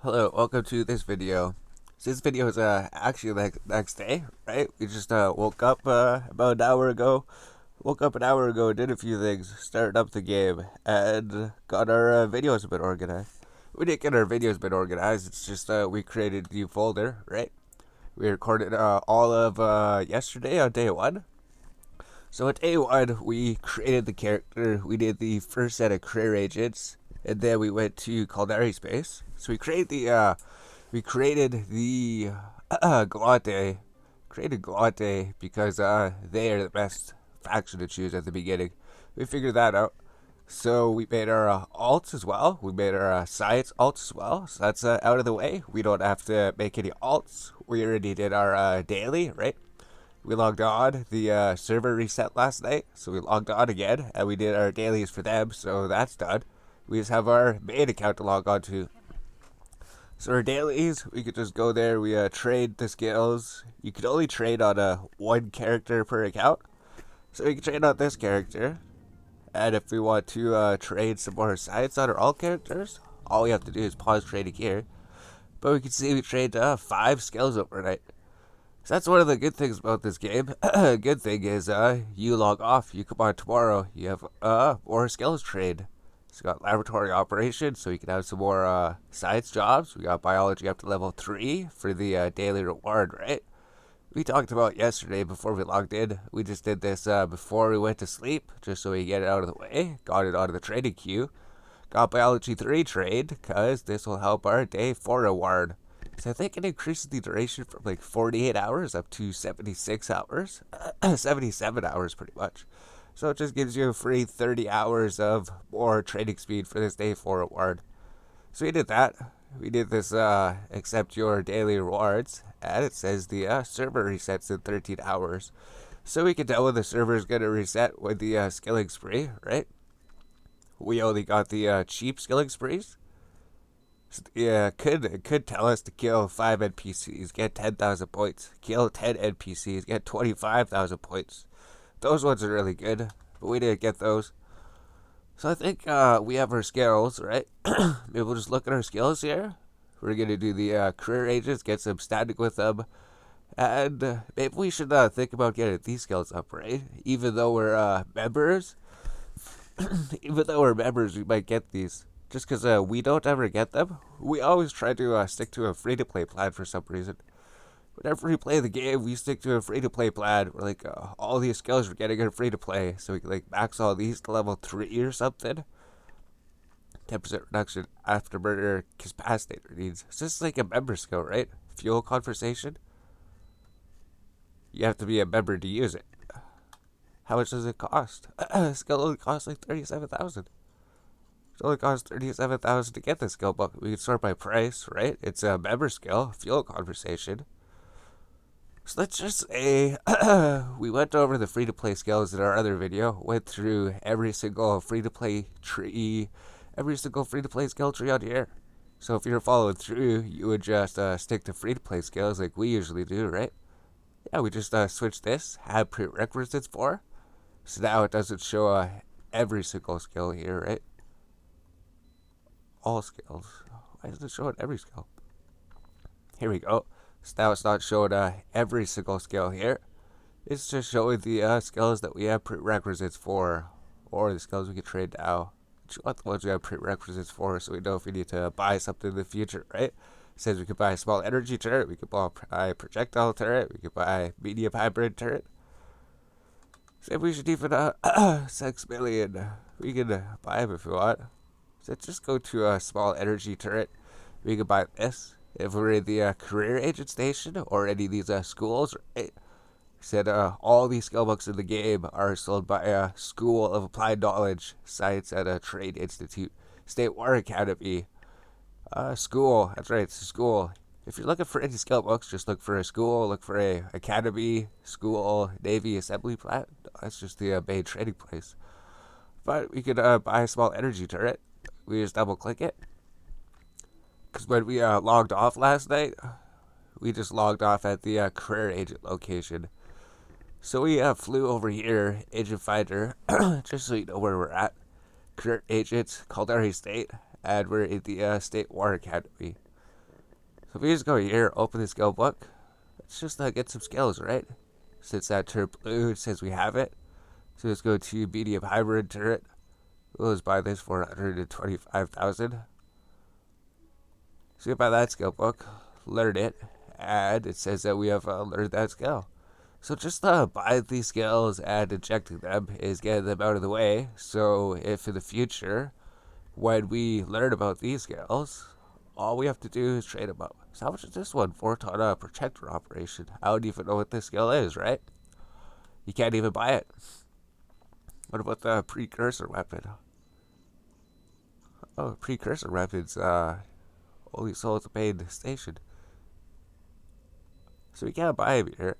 Hello, welcome to this video. So this video is actually like next day, right? We just woke up about an hour ago. Woke up an hour ago, did a few things, started up the game, and got our videos a bit organized. We didn't get our videos a bit organized. It's just we created a new folder, right? We recorded all of yesterday on day one. So at day one, we created the character. We did the first set of career agents, and then we went to Caldari Space. So we created the Galante, created Galante because they are the best faction to choose at the beginning. We figured that out. So we made our alts as well. We made our science alts as well. So that's out of the way. We don't have to make any alts. We already did our daily, right? We logged on. The server reset last night, so we logged on again, and we did our dailies for them, so that's done. We just have our main account to log on to. So our dailies, we could just go there. We trade the skills. You could only trade on one character per account, so we can trade on this character. And if we want to trade some more science on our all characters, all we have to do is pause trading here. But we can see we trade 5 skills overnight. So that's one of the good things about this game. Good thing is, you log off, you come on tomorrow, you have more skills trade. So we got laboratory operations, so you can have some more science jobs. We got biology up to level 3 for the daily reward, right? We talked about yesterday before we logged in. We just did this before we went to sleep, just so we get it out of the way. Got it out of the trading queue. Got biology 3 trade, because this will help our day 4 reward. So I think it increases the duration from like 48 hours up to 76 hours. 77 hours pretty much. So it just gives you a free 30 hours of more trading speed for this day 4 reward. So we did that. We did this accept your daily rewards. And it says the server resets in 13 hours. So we can tell when the server is going to reset with the skilling spree, right? We only got the cheap skilling sprees. Yeah, could tell us to kill 5 NPCs, get 10,000 points. Kill 10 NPCs, get 25,000 points. Those ones are really good, but we didn't get those. So I think we have our skills, right? Maybe we'll just look at our skills here. We're going to do the career agents, get some static with them. And maybe we should think about getting these skills up, right? Even though we're members, we might get these. Just because we don't ever get them, we always try to stick to a free-to-play plan for some reason. Whenever we play the game, we stick to a free-to-play plan. We're like, all these skills we're getting are free-to-play, so we can like max all these to level 3 or something. 10% reduction after murder capacitator needs. It's just like a member skill, right? Fuel conversation. You have to be a member to use it. How much does it cost? Skill only costs like 37,000. It only costs 37,000 to get this skill book. We can sort by price, right? It's a member skill, fuel conversation. So let's just say we went over the free-to-play skills in our other video. Went through every single free-to-play tree, every single free-to-play skill tree on here. So if you're following through, you would just stick to free-to-play skills like we usually do, right? Yeah, we just switch this, have prerequisites for. So now it doesn't show every single skill here, right? All skills. Why does it show it every skill? Here we go. So now it's not showing every single skill here. It's just showing the skills that we have prerequisites for, or the skills we can trade now. We want the ones we have prerequisites for, so we know if we need to buy something in the future, right? It says we could buy a small energy turret, we could buy a projectile turret, we could buy a medium hybrid turret. So we should even 6 million. We can buy them if we want. So just go to a small energy turret. We can buy this. If we're in the career agent station or any of these schools, right? Said all these skill books in the game are sold by a School of Applied Knowledge, Science at a Trade Institute, State War Academy. School, that's right, it's a school. If you're looking for any skill books, just look for a school, look for a academy, school, Navy, assembly plant. That's just the main trading place. But we could buy a small energy turret. We just double click it. Because when we logged off last night, we just logged off at the career agent location. So we flew over here, Agent Finder, just so you know where we're at. Career agents, Caldari State, and we're at the State War Academy. So if we just go here, open the skill book, let's just get some skills, right? Since that turret blue, it says we have it. So let's go to medium hybrid turret. We'll just buy this for 125,000. So you buy that skill book, learn it, and it says that we have learned that skill. So just buy these skills and injecting them is getting them out of the way. So if in the future, when we learn about these skills, all we have to do is trade them up. So how much is this one? 4-ton projector operation. I don't even know what this skill is, right? You can't even buy it. What about the precursor weapon? Oh, precursor weapons only sold at the main station. So we can't buy them here.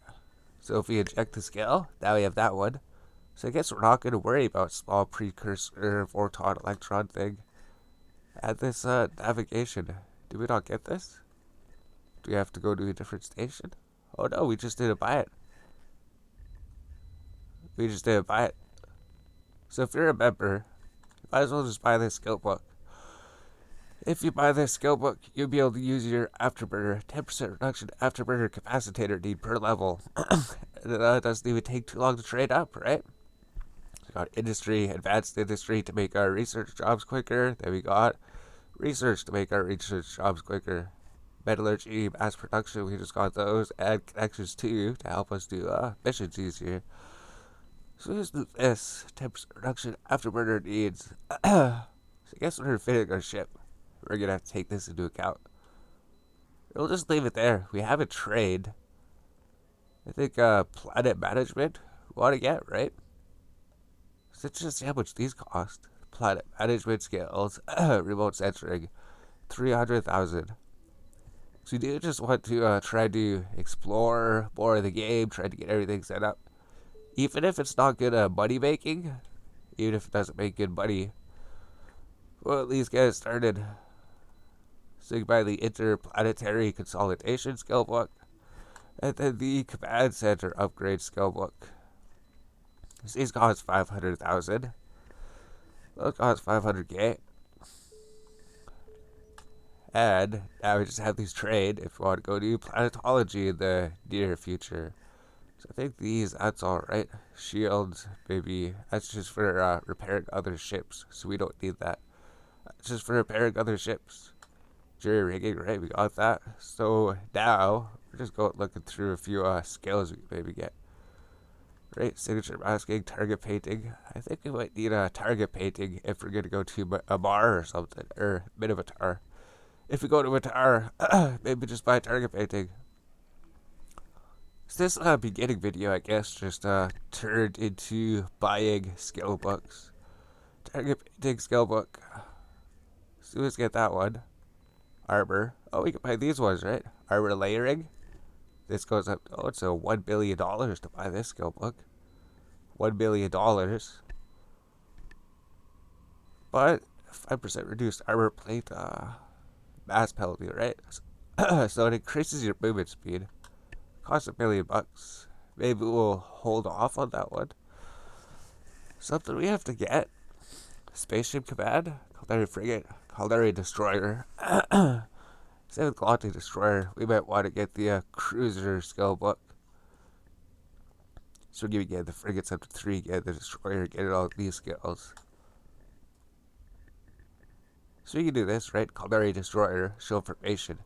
So if we inject the skill, now we have that one. So I guess we're not going to worry about small precursor 4-ton electron thing. Add this navigation. Did we not get this? Do we have to go to a different station? Oh no, we just didn't buy it. We just didn't buy it. So if you're a member, you might as well just buy this skill book. If you buy this skill book, you'll be able to use your afterburner 10% reduction afterburner capacitator need per level. It doesn't even take too long to trade up, right? We got industry, advanced industry to make our research jobs quicker. Then we got research to make our research jobs quicker. Metallurgy, mass production, we just got those. And connections too to help us do missions easier. So let's do this 10% reduction afterburner needs. So I guess when we're fitting our ship, we're gonna have to take this into account. We'll just leave it there. We have a trade. I think planet management we want to get, right? So let's just see how much these cost. Planet management skills, remote censoring, 300,000. So you do just want to try to explore more of the game, try to get everything set up. Even if it's not good money making, even if it doesn't make good money, we'll at least get it started. So you can buy the Interplanetary Consolidation skill book, and then the Command Center Upgrade skill book. These cost 500,000. Those cost 500k. And now we just have these trade if we want to go to planetology in the near future. So I think that's alright. Shields, maybe, that's just for repairing other ships, so we don't need that. That's just for repairing other ships. Jury rigging, right? We got that. So now we're just going looking through a few skills we can maybe get. Right, signature masking, target painting. I think we might need a target painting if we're gonna go to a bar or something, or Minotaur. If we go to Minotaur, maybe just buy target painting. So this beginning video, I guess, just turned into buying skill books. Target painting skill book. So let's get that one. Armor. Oh, we can buy these ones, right? Armor layering. This goes up. Oh, it's $1 billion to buy this skill book. $1 billion. But 5% reduced armor plate mass penalty, right? So it increases your movement speed. Costs $1 million. Maybe we'll hold off on that one. Something we have to get. Spaceship command. Caldari frigate. Caldari destroyer. Same with Galactic Destroyer, we might want to get the cruiser skill book. So we get the frigates up to 3, get the destroyer, get all these skills. So we can do this, right? Caldari Destroyer, show information.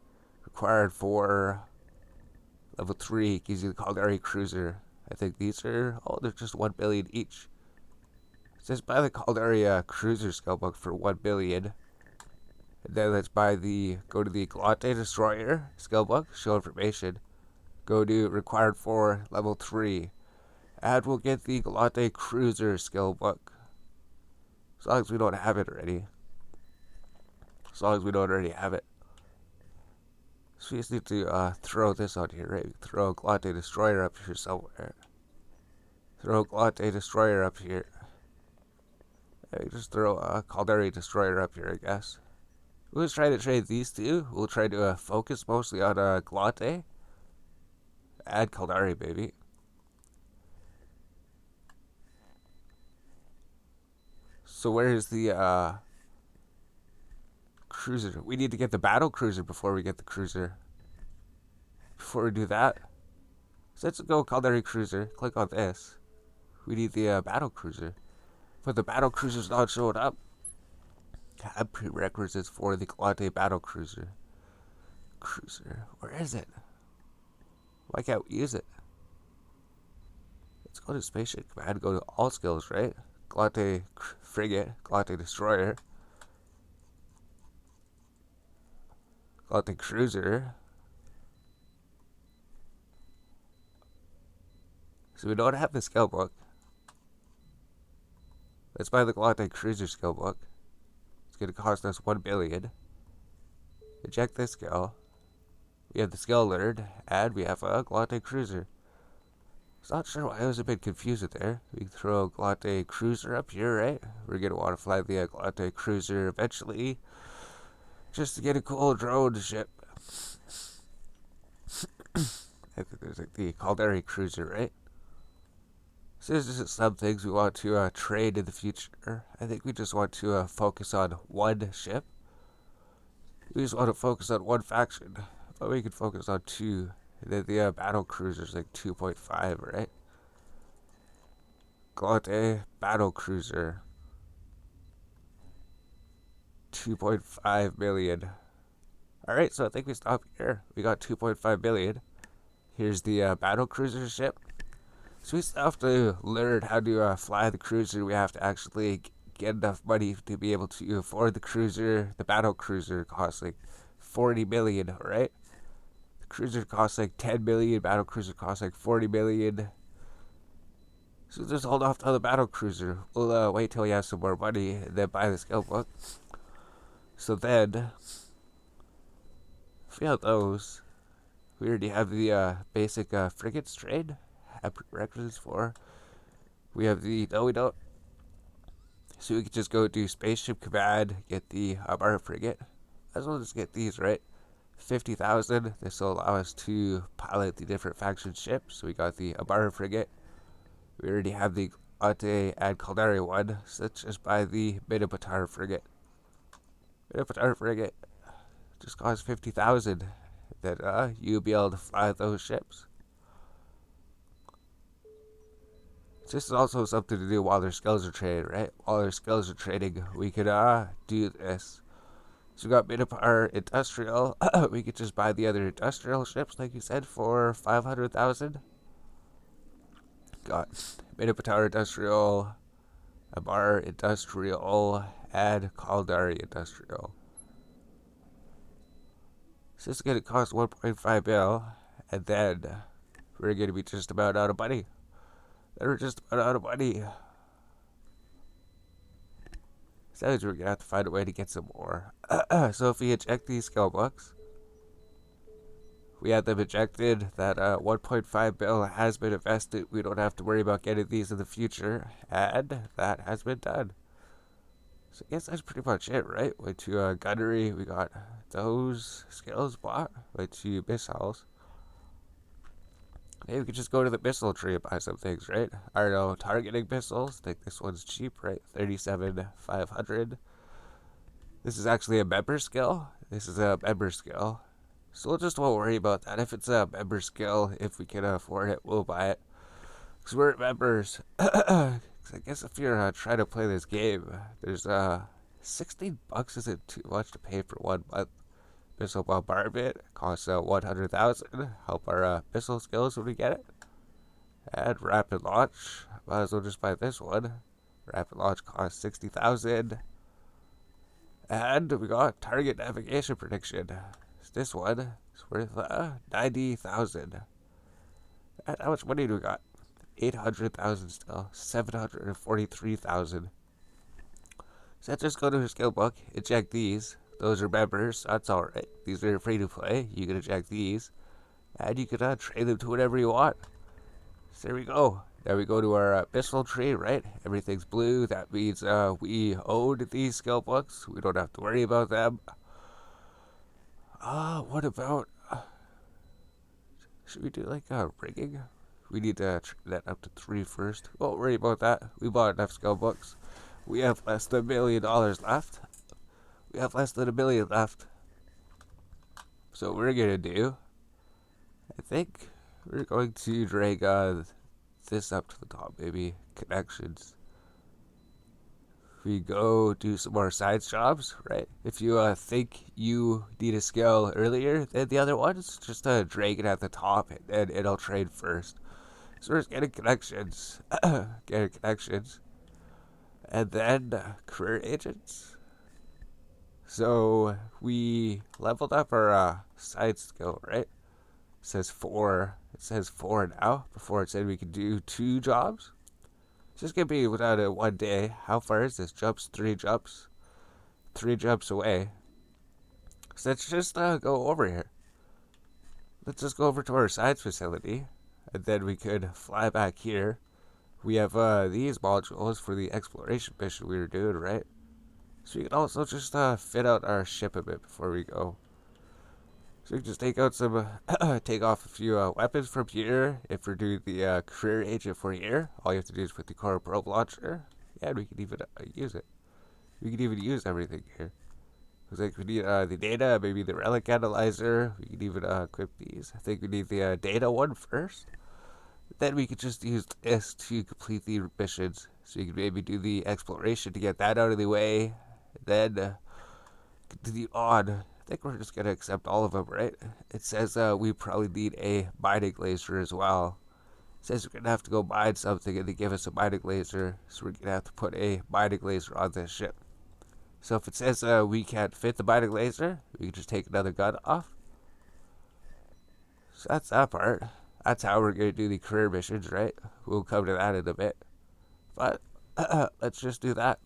Required for level 3, gives you the Caldari Cruiser. I think these are, they're just 1 billion each. It says buy the Caldari Cruiser skill book for 1 billion. And then let's go to the Galactic Destroyer skill book, show information. Go to required for level 3. And we'll get the Galactic Cruiser skill book. As long as we don't have it already. As long as we don't already have it. So we just need to throw this on here, right? Throw Galactic Destroyer up here somewhere. Throw Galactic Destroyer up here. And just throw Caldari Destroyer up here, I guess. We'll just try to trade these two. We'll try to focus mostly on Galate. Add Caldari, baby. So where's the cruiser? We need to get the battle cruiser before we get the cruiser. before we do that, so let's go Caldari Cruiser. Click on this. We need the Battle Cruiser. But the Battle Cruiser's not showing up. Have prerequisites for the Galate Battle Cruiser. Where is it? Why can't we use it? Let's go to Spaceship Command, go to All Skills, right? Galate Frigate, Galate Destroyer, Galate Cruiser. So we don't have the skill book. Let's buy the Galate Cruiser skill book. It's going to cost us 1 billion. Eject this skill. We have the skill learned, and we have a Galate Cruiser. I'm not sure why I was a bit confused there. We can throw a Galate Cruiser up here, right? We're going to want to fly the Galate Cruiser eventually, just to get a cool drone ship. I think there's like the Caldari Cruiser, right? So there's just some things we want to trade in the future. I think we just want to focus on one ship. We just want to focus on one faction. But we can focus on two. And then the battle cruiser's like 2.5, right? Galate Battle Cruiser. 2.5 million. Alright, so I think we stop here. We got 2.5 million. Here's the battle cruiser ship. So we still have to learn how to fly the cruiser. We have to actually get enough money to be able to afford the cruiser. The battle cruiser costs like 40 million, right? The cruiser costs like 10 million. Battle cruiser costs like 40 million. So just hold off on the battle cruiser. We'll wait till we have some more money and then buy the skill book. So then, if we have those, we already have the basic frigates trade. Have prerequisites for. We have the, no we don't. So we could just go do Spaceship Command, get the Amara frigate. As well as get these, right? 50,000. This will allow us to pilot the different faction ships. So we got the Amara frigate. We already have the Ate and Caldari one. So let's just buy the Minapatar frigate. Minapatar frigate just costs 50,000. Then you'll be able to fly those ships. This is also something to do while their skills are trading, right? While their skills are trading, we could do this. So we got Minapatar Industrial. We could just buy the other industrial ships, like you said, for 500,000. Got Minapatar Industrial, Amar Industrial, and Caldari Industrial. So this is going to cost 1.5 mil, and then we're going to be just about out of money. We're just about out of money. So we're going to have to find a way to get some more. So if we eject these skill books, we have them ejected. That 1.5 mil has been invested. We don't have to worry about getting these in the future. And that has been done. So I guess that's pretty much it, right? Went to gunnery. We got those skills bought. Went to missiles. Maybe we could just go to the missile tree and buy some things, right? I don't know, targeting missiles. I think this one's cheap, right? 37,500. This is actually a member skill. This is a member skill. So we'll just won't worry about that. If it's a member skill, if we can afford it, we'll buy it. Because we're members. I guess if you're trying to play this game, there's $16 isn't too much to pay for 1 month. Missile bombardment costs 100,000. Help our missile skills when we get it. And rapid launch, might as well just buy this one. Rapid launch costs 60,000. And we got target navigation prediction. This one is worth 90,000. And how much money do we got? 800,000 still. 743,000. So let's just go to the skill book, eject these. Those are members, that's alright. These are free to play. You can eject these. And you can trade them to whatever you want. So there we go. Now we go to our missile tree, right? Everything's blue. That means we own these skill books. We don't have to worry about them. What about... should we do like rigging? We need to trade that up to 3 first. Won't worry about that. We bought enough skill books. We have less than $1 million left. We have less than $1 million left. So what we're gonna do, I think we're going to drag this up to the top, maybe connections. We go do some more side jobs, right? If you think you need a skill earlier than the other ones, just drag it at the top and it'll trade first. So we're just getting connections, and then career agents. So we leveled up our side skill, right? It says 4. It says 4 now. Before it said we could do 2 jobs. It's just gonna be without a 1 day. How far is this? 3 jumps. 3 jumps away. So let's just go over here. Let's just go over to our science facility, and then we could fly back here. We have these modules for the exploration mission we were doing, right? So we can also just fit out our ship a bit before we go. So we can just take out some, take off a few weapons from here. If we're doing the career agent for here, all you have to do is put the core probe launcher. Yeah, and we can even use it. We can even use everything here. Looks like we need the data, maybe the relic analyzer. We can even equip these. I think we need the data one first. Then we could just use this to complete the missions. So you can maybe do the exploration to get that out of the way. Then continue on. I think we're just gonna accept all of them, right? It says we probably need a mining laser as well. It says we're gonna have to go mine something and they give us a mining laser. So we're gonna have to put a mining laser on this ship. So if it says we can't fit the mining laser, we can just take another gun off. So that's that part. That's how we're going to do the career missions, right? We'll come to that in a bit. But let's just do that.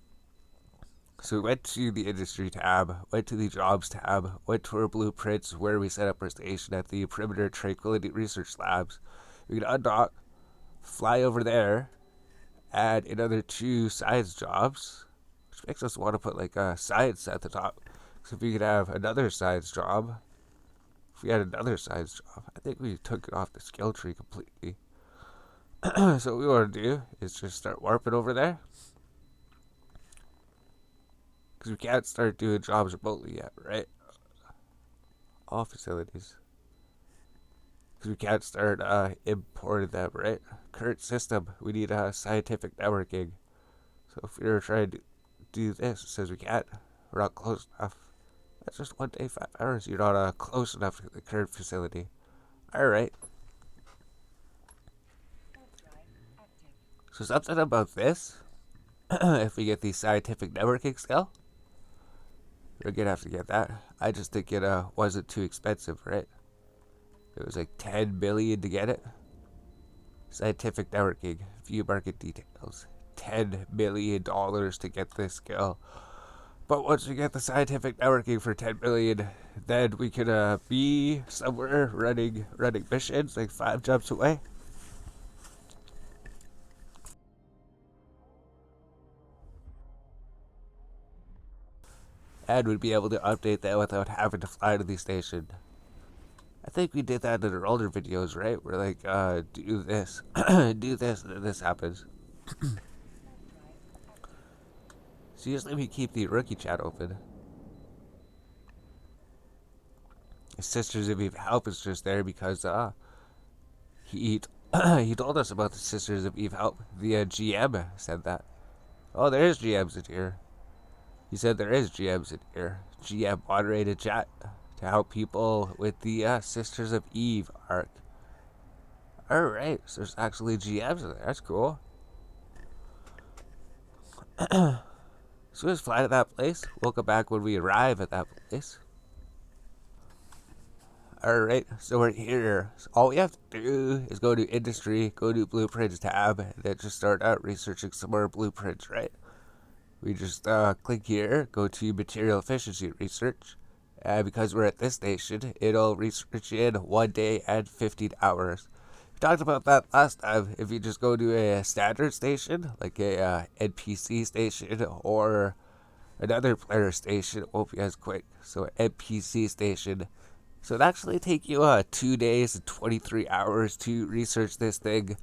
So we went to the industry tab, went to the jobs tab, went to our blueprints where we set up our station at the Perimeter Tranquility Research Labs. We can undock, fly over there, add another 2 science jobs, which makes us want to put like science at the top. So if we could have another science job, if we had another science job, I think we took it off the skill tree completely. So what we want to do is just start warping over there. Because we can't start doing jobs remotely yet, right? All facilities. Because we can't start importing them, right? Current system, we need scientific networking. So if we were trying to do this, it says we can't. We're not close enough. That's just 1 day, 5 hours. You're not close enough to the current facility. Alright. So something about this, if we get the scientific networking skill, we're gonna have to get that. I just think it wasn't too expensive, right? It was like 10 billion to get it. Scientific networking, view market details. $10 million to get this skill. But once we get the scientific networking for 10 billion, then we could be somewhere running missions like 5 jumps away. And we'd be able to update that without having to fly to the station. I think we did that in our older videos, right? We're like, do this, do this, and then this happens. So usually we keep the rookie chat open. Sisters of Eve Help is just there because he he told us about the Sisters of Eve Help. The GM said that. Oh, there is GMs in here. He said there is GMs in here. GM moderated chat to help people with the Sisters of Eve arc. Alright, so there's actually GMs in there. That's cool. So we just fly to that place. We'll come back when we arrive at that place. Alright, so we're here. So all we have to do is go to industry, go to blueprints tab, and then just start out researching some more blueprints, right? We just click here, go to material efficiency research, and because we're at this station, it'll research in 1 day and 15 hours. We talked about that last time. If you just go to a standard station, like a NPC station or another player station, it won't be as quick. So an NPC station. So it actually take you 2 days and 23 hours to research this thing.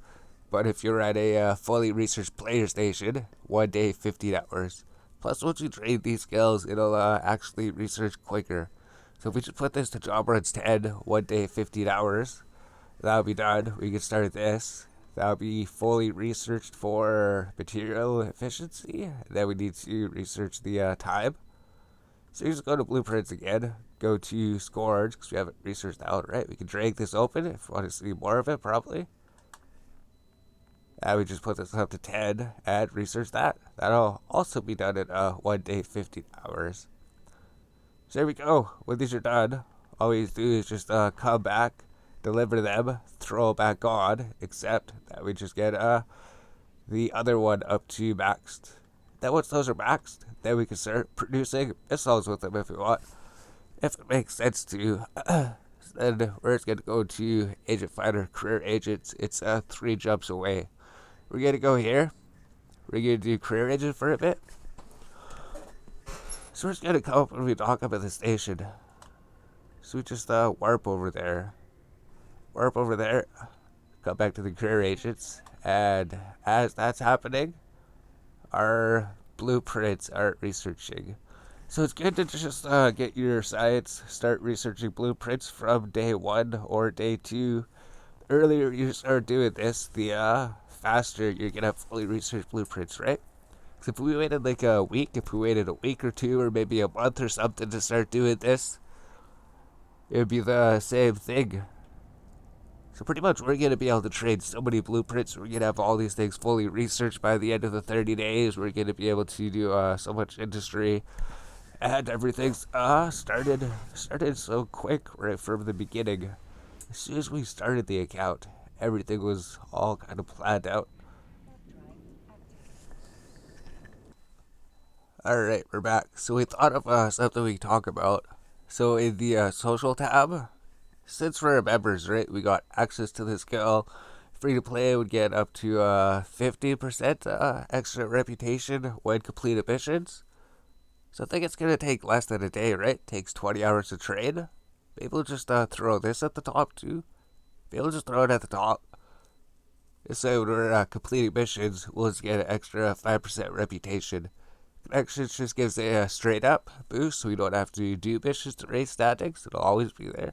But if you're at a fully researched player station, 1 day, 15 hours. Plus, once you train these skills, it'll actually research quicker. So if we just put this to job runs 10, 1 day, 15 hours, That'll be done. We can start this. That'll be fully researched for material efficiency. Then we need to research the time. So you just go to blueprints again. Go to scores because we haven't researched that one, right? We can drag this open if we want to see more of it, probably. And we just put this up to 10 and research that. That'll also be done in 1 day, 15 hours. So there we go. When these are done, all we do is just come back, deliver them, throw back on, except that we just get the other one up to maxed. Then once those are maxed, then we can start producing missiles with them if we want. If it makes sense to. Then we're just going to go to Agent Finder, Career Agents. It's 3 jumps away. We're going to go here. We're going to do Career Agent for a bit. So we're just going to come up when we dock up at the station. So we just warp over there. Warp over there. Come back to the Career Agents. And as that's happening, our blueprints are researching. So it's good to just get your science, start researching blueprints from day 1 or day 2. The earlier you start doing this, the faster you're going to fully research blueprints, right? Because if we waited like a week, if we waited a week or 2 or maybe a month or something to start doing this, it would be the same thing. So pretty much we're going to be able to trade so many blueprints. We're going to have all these things fully researched by the end of the 30 days. We're going to be able to do so much industry. And everything's started so quick right from the beginning. As soon as we started the account, everything was all kind of planned out. Alright, we're back. So we thought of something we can talk about. So in the social tab, since we're members, right, we got access to this skill. Free to play would get up to 50% extra reputation when completed missions. So I think it's going to take less than a day, right? It takes 20 hours to trade. Maybe we'll just throw this at the top too. Maybe we'll just throw it at the top. So when we're completing missions, we'll just get an extra 5% reputation. Connections just gives a straight up boost, so we don't have to do missions to raise statics. It'll always be there.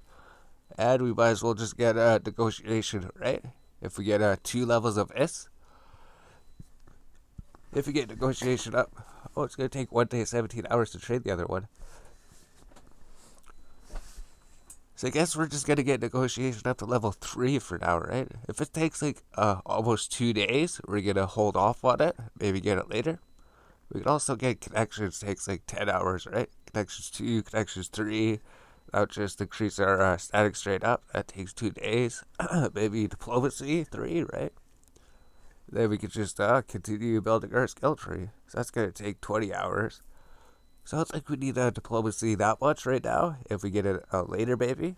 And we might as well just get a negotiation, right? If we get 2 levels of this. If we get negotiation up, oh, it's going to take 1 day, 17 hours to trade the other one. So I guess we're just going to get negotiation up to level 3 for now, right? If it takes like almost 2 days, we're going to hold off on it. Maybe get it later. We can also get connections. Takes like 10 hours, right? Connections 2, connections 3. That would just increase our static straight up. That takes 2 days. Maybe diplomacy 3, right? Then we could just continue building our skill tree. So that's going to take 20 hours. So I don't think we need diplomacy that much right now. If we get it later, maybe.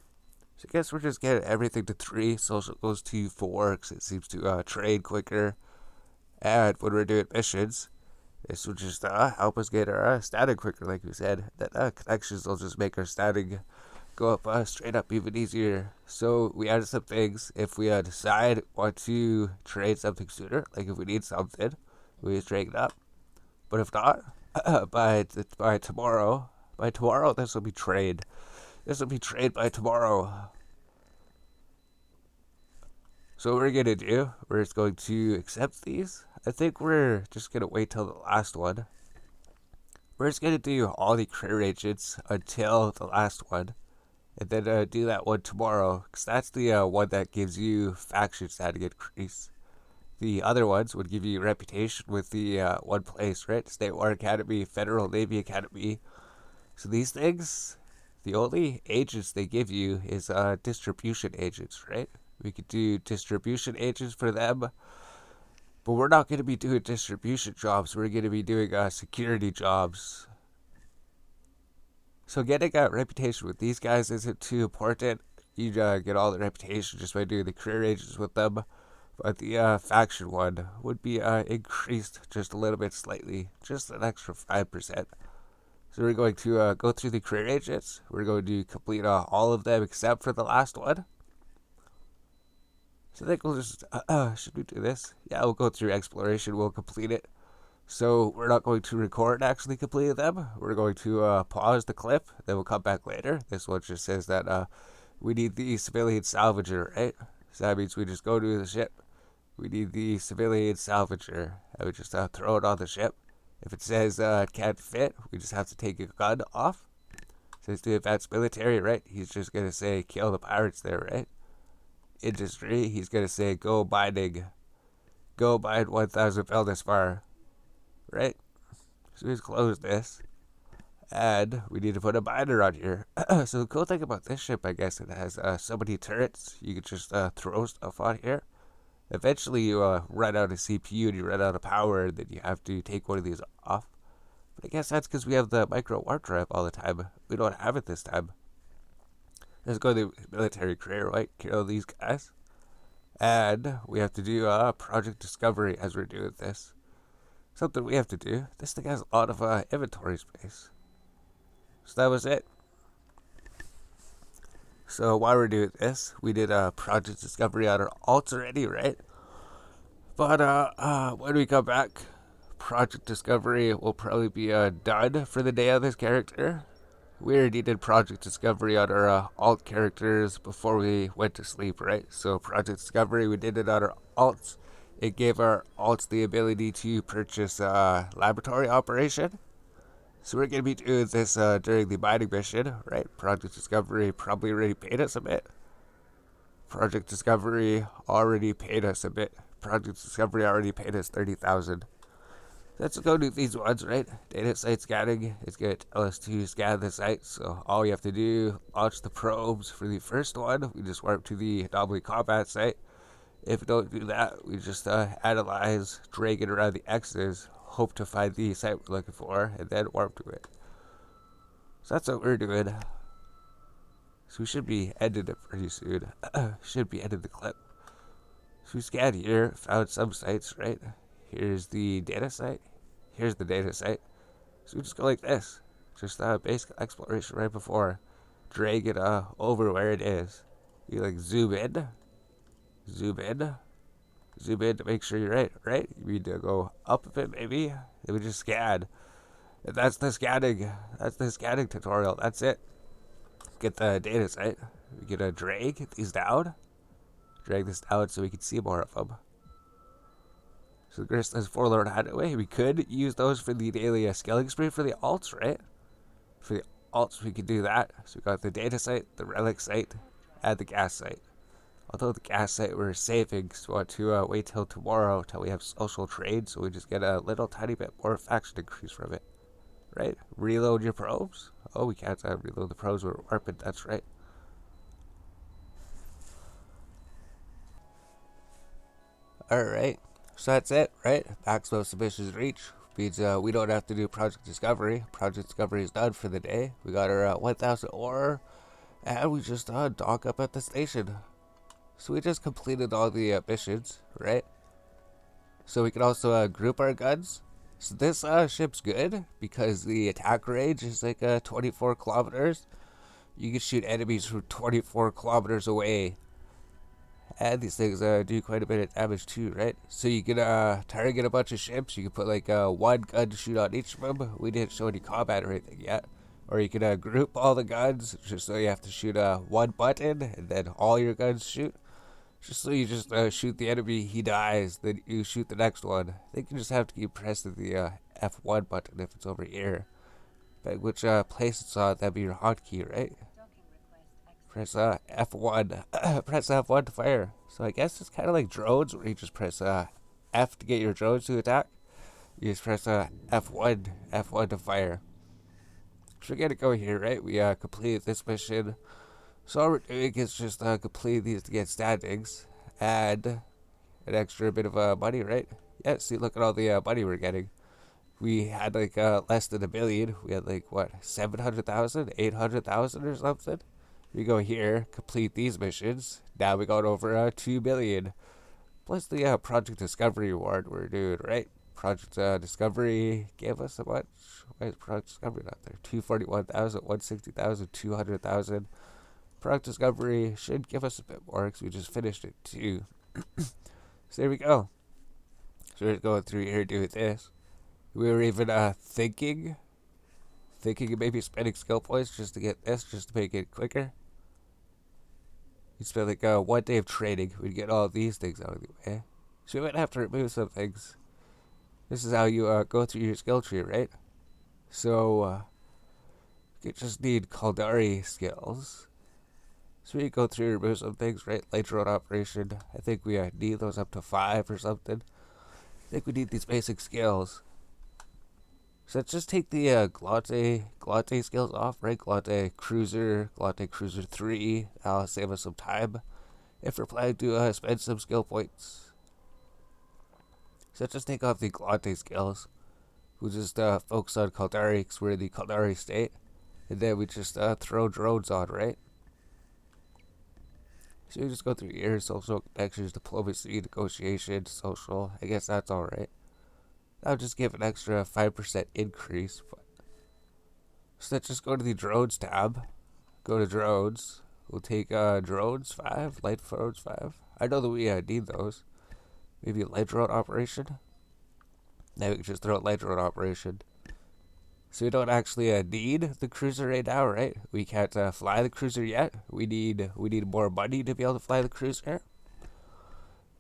So I guess we're just getting everything to 3. Social goes to 4 because it seems to trade quicker. And when we're doing missions, this will just help us get our static quicker, like we said. That connections will just make our static go up straight up even easier. So we added some things. If we decide want to trade something sooner, like if we need something, we just drag it up. But if not, by tomorrow, this will be trade. This will be trade by tomorrow. So what we're gonna do, we're just going to accept these. I think we're just gonna wait till the last one. We're just gonna do all the career agents until the last one. And then do that one tomorrow, because that's the one that gives you factions that increase. The other ones would give you reputation with the one place, right? State War Academy, Federal Navy Academy. So these things, the only agents they give you is distribution agents, right? We could do distribution agents for them, but we're not going to be doing distribution jobs. We're going to be doing security jobs. So getting a reputation with these guys isn't too important. You get all the reputation just by doing the career agents with them. But the faction one would be increased just a little bit slightly, just an extra 5%. So we're going to go through the career agents. We're going to complete all of them except for the last one. So I think we'll just, should we do this? Yeah, we'll go through exploration, we'll complete it. So we're not going to record actually completing them. We're going to pause the clip, then we'll come back later. This one just says that we need the civilian salvager, right? So that means we just go to the ship. We need the civilian salvager. And we just throw it on the ship. If it says it can't fit, we just have to take a gun off. Since the advanced military, right? He's just gonna say kill the pirates there, right? Industry, he's gonna say go mining. Go mine 1,000 wellness bar. Right? So we just close this. And we need to put a miner on here. So the cool thing about this ship, I guess, it has so many turrets. You can just throw stuff on here. Eventually, you run out of CPU and you run out of power, and then you have to take one of these off. But I guess that's because we have the micro warp drive all the time. We don't have it this time. Let's go to the military career, right? Kill these guys. And we have to do Project Discovery as we're doing this. Something we have to do. This thing has a lot of inventory space. So that was it. So while we're doing this, we did Project Discovery on our alts already, right? But when we come back, Project Discovery will probably be done for the day on this character. We already did Project Discovery on our alt characters before we went to sleep, right? So Project Discovery, we did it on our alts. It gave our alts the ability to purchase laboratory operation. So we're going to be doing this during the mining mission, right? Project Discovery probably already paid us a bit. Project Discovery already paid us a bit. Project Discovery already paid us 30,000. Let's go do these ones, right? Data site scanning. It's going to tell us to scan the site. So all we have to do, launch the probes for the first one. We just warp to the anomaly combat site. If we don't do that, we just analyze, drag it around the X's, hope to find the site we're looking for, and then warp to it. So that's what we're doing. So we should be ending it pretty soon. Should be ending the clip. So we scanned here, found some sites, right? Here's the data site. Here's the data site. So we just go like this. Just basic exploration right before. Drag it over where it is. You like zoom in. Zoom in. Zoom in to make sure you're right? You need to go up a bit maybe. Then we just scan. And that's the scanning. That's the scanning tutorial. That's it. Get the data site. We get a drag these down. Drag this down so we can see more of them. So the Grist has forlorn hideaway. We could use those for the daily scaling spree for the alts, right? For the alts, we could do that. So we got the data site, the relic site, and the gas site. Although the gas site we're saving, so we want to wait till tomorrow till we have social trade, so we just get a little tiny bit more faction increase from it. Right? Reload your probes. Oh, we can't reload the probes, we're warping, that's right. Alright. So that's it, right? Maximum submissions reach means we don't have to do Project Discovery. Project Discovery is done for the day. We got our 1,000 ore, and we just dock up at the station. So we just completed all the missions, right? So we can also group our guns. So this ship's good because the attack range is like 24 kilometers. You can shoot enemies from 24 kilometers away. And these things do quite a bit of damage too, right? So you can target a bunch of ships. You can put like one gun to shoot on each of them. We didn't show any combat or anything yet. Or you can group all the guns, just so you have to shoot one button, and then all your guns shoot. Just so you just shoot the enemy, he dies, then you shoot the next one. I think you just have to keep pressing the F1 button if it's over here. But which place it's on, that'd be your hotkey, right? Press F1. Press F1 to fire. So I guess it's kind of like drones, where you just press F to get your drones to attack. You just press F1 to fire. So we're gonna go here, right? We completed this mission. So all we're doing is just complete these to get standings and an extra bit of money, right? Yeah, see, look at all the money we're getting. We had like less than $1 billion. We had like what, 700,000, 800,000 or something. We go here, complete these missions. Now we got over 2 billion. Plus the Project Discovery award we're doing, right? Project Discovery gave us a much. Why is Project Discovery not there? 241,000, 160,000, 200,000. Product Discovery should give us a bit more because we just finished it too. So there we go. So we're going through here doing this. We were even thinking of maybe spending skill points just to get this, just to make it quicker. We'd spend like 1 day of training. We'd get all these things out of the way. So we might have to remove some things. This is how you go through your skill tree, right? So you just need Caldari skills. So we go through and remove some things, right? Light road operation. I think we need those up to 5 or something. I think we need these basic skills. So let's just take the Glotte skills off, right? Glotte Cruiser 3. That'll save us some time if we're planning to spend some skill points. So let's just take off the Glotte skills. We'll just focus on Caldari because we're in the Caldari state. And then we just throw drones on, right? So we just go through here, social connections, diplomacy, negotiation, social. I guess that's alright. That'll just give an extra 5% increase. So let's just go to the drones tab. Go to drones. We'll take drones 5, light drones 5. I know that we need those. Maybe a light drone operation. Now we can just throw a light drone operation. So we don't actually need the cruiser right now, right? We can't fly the cruiser yet. We need more money to be able to fly the cruiser.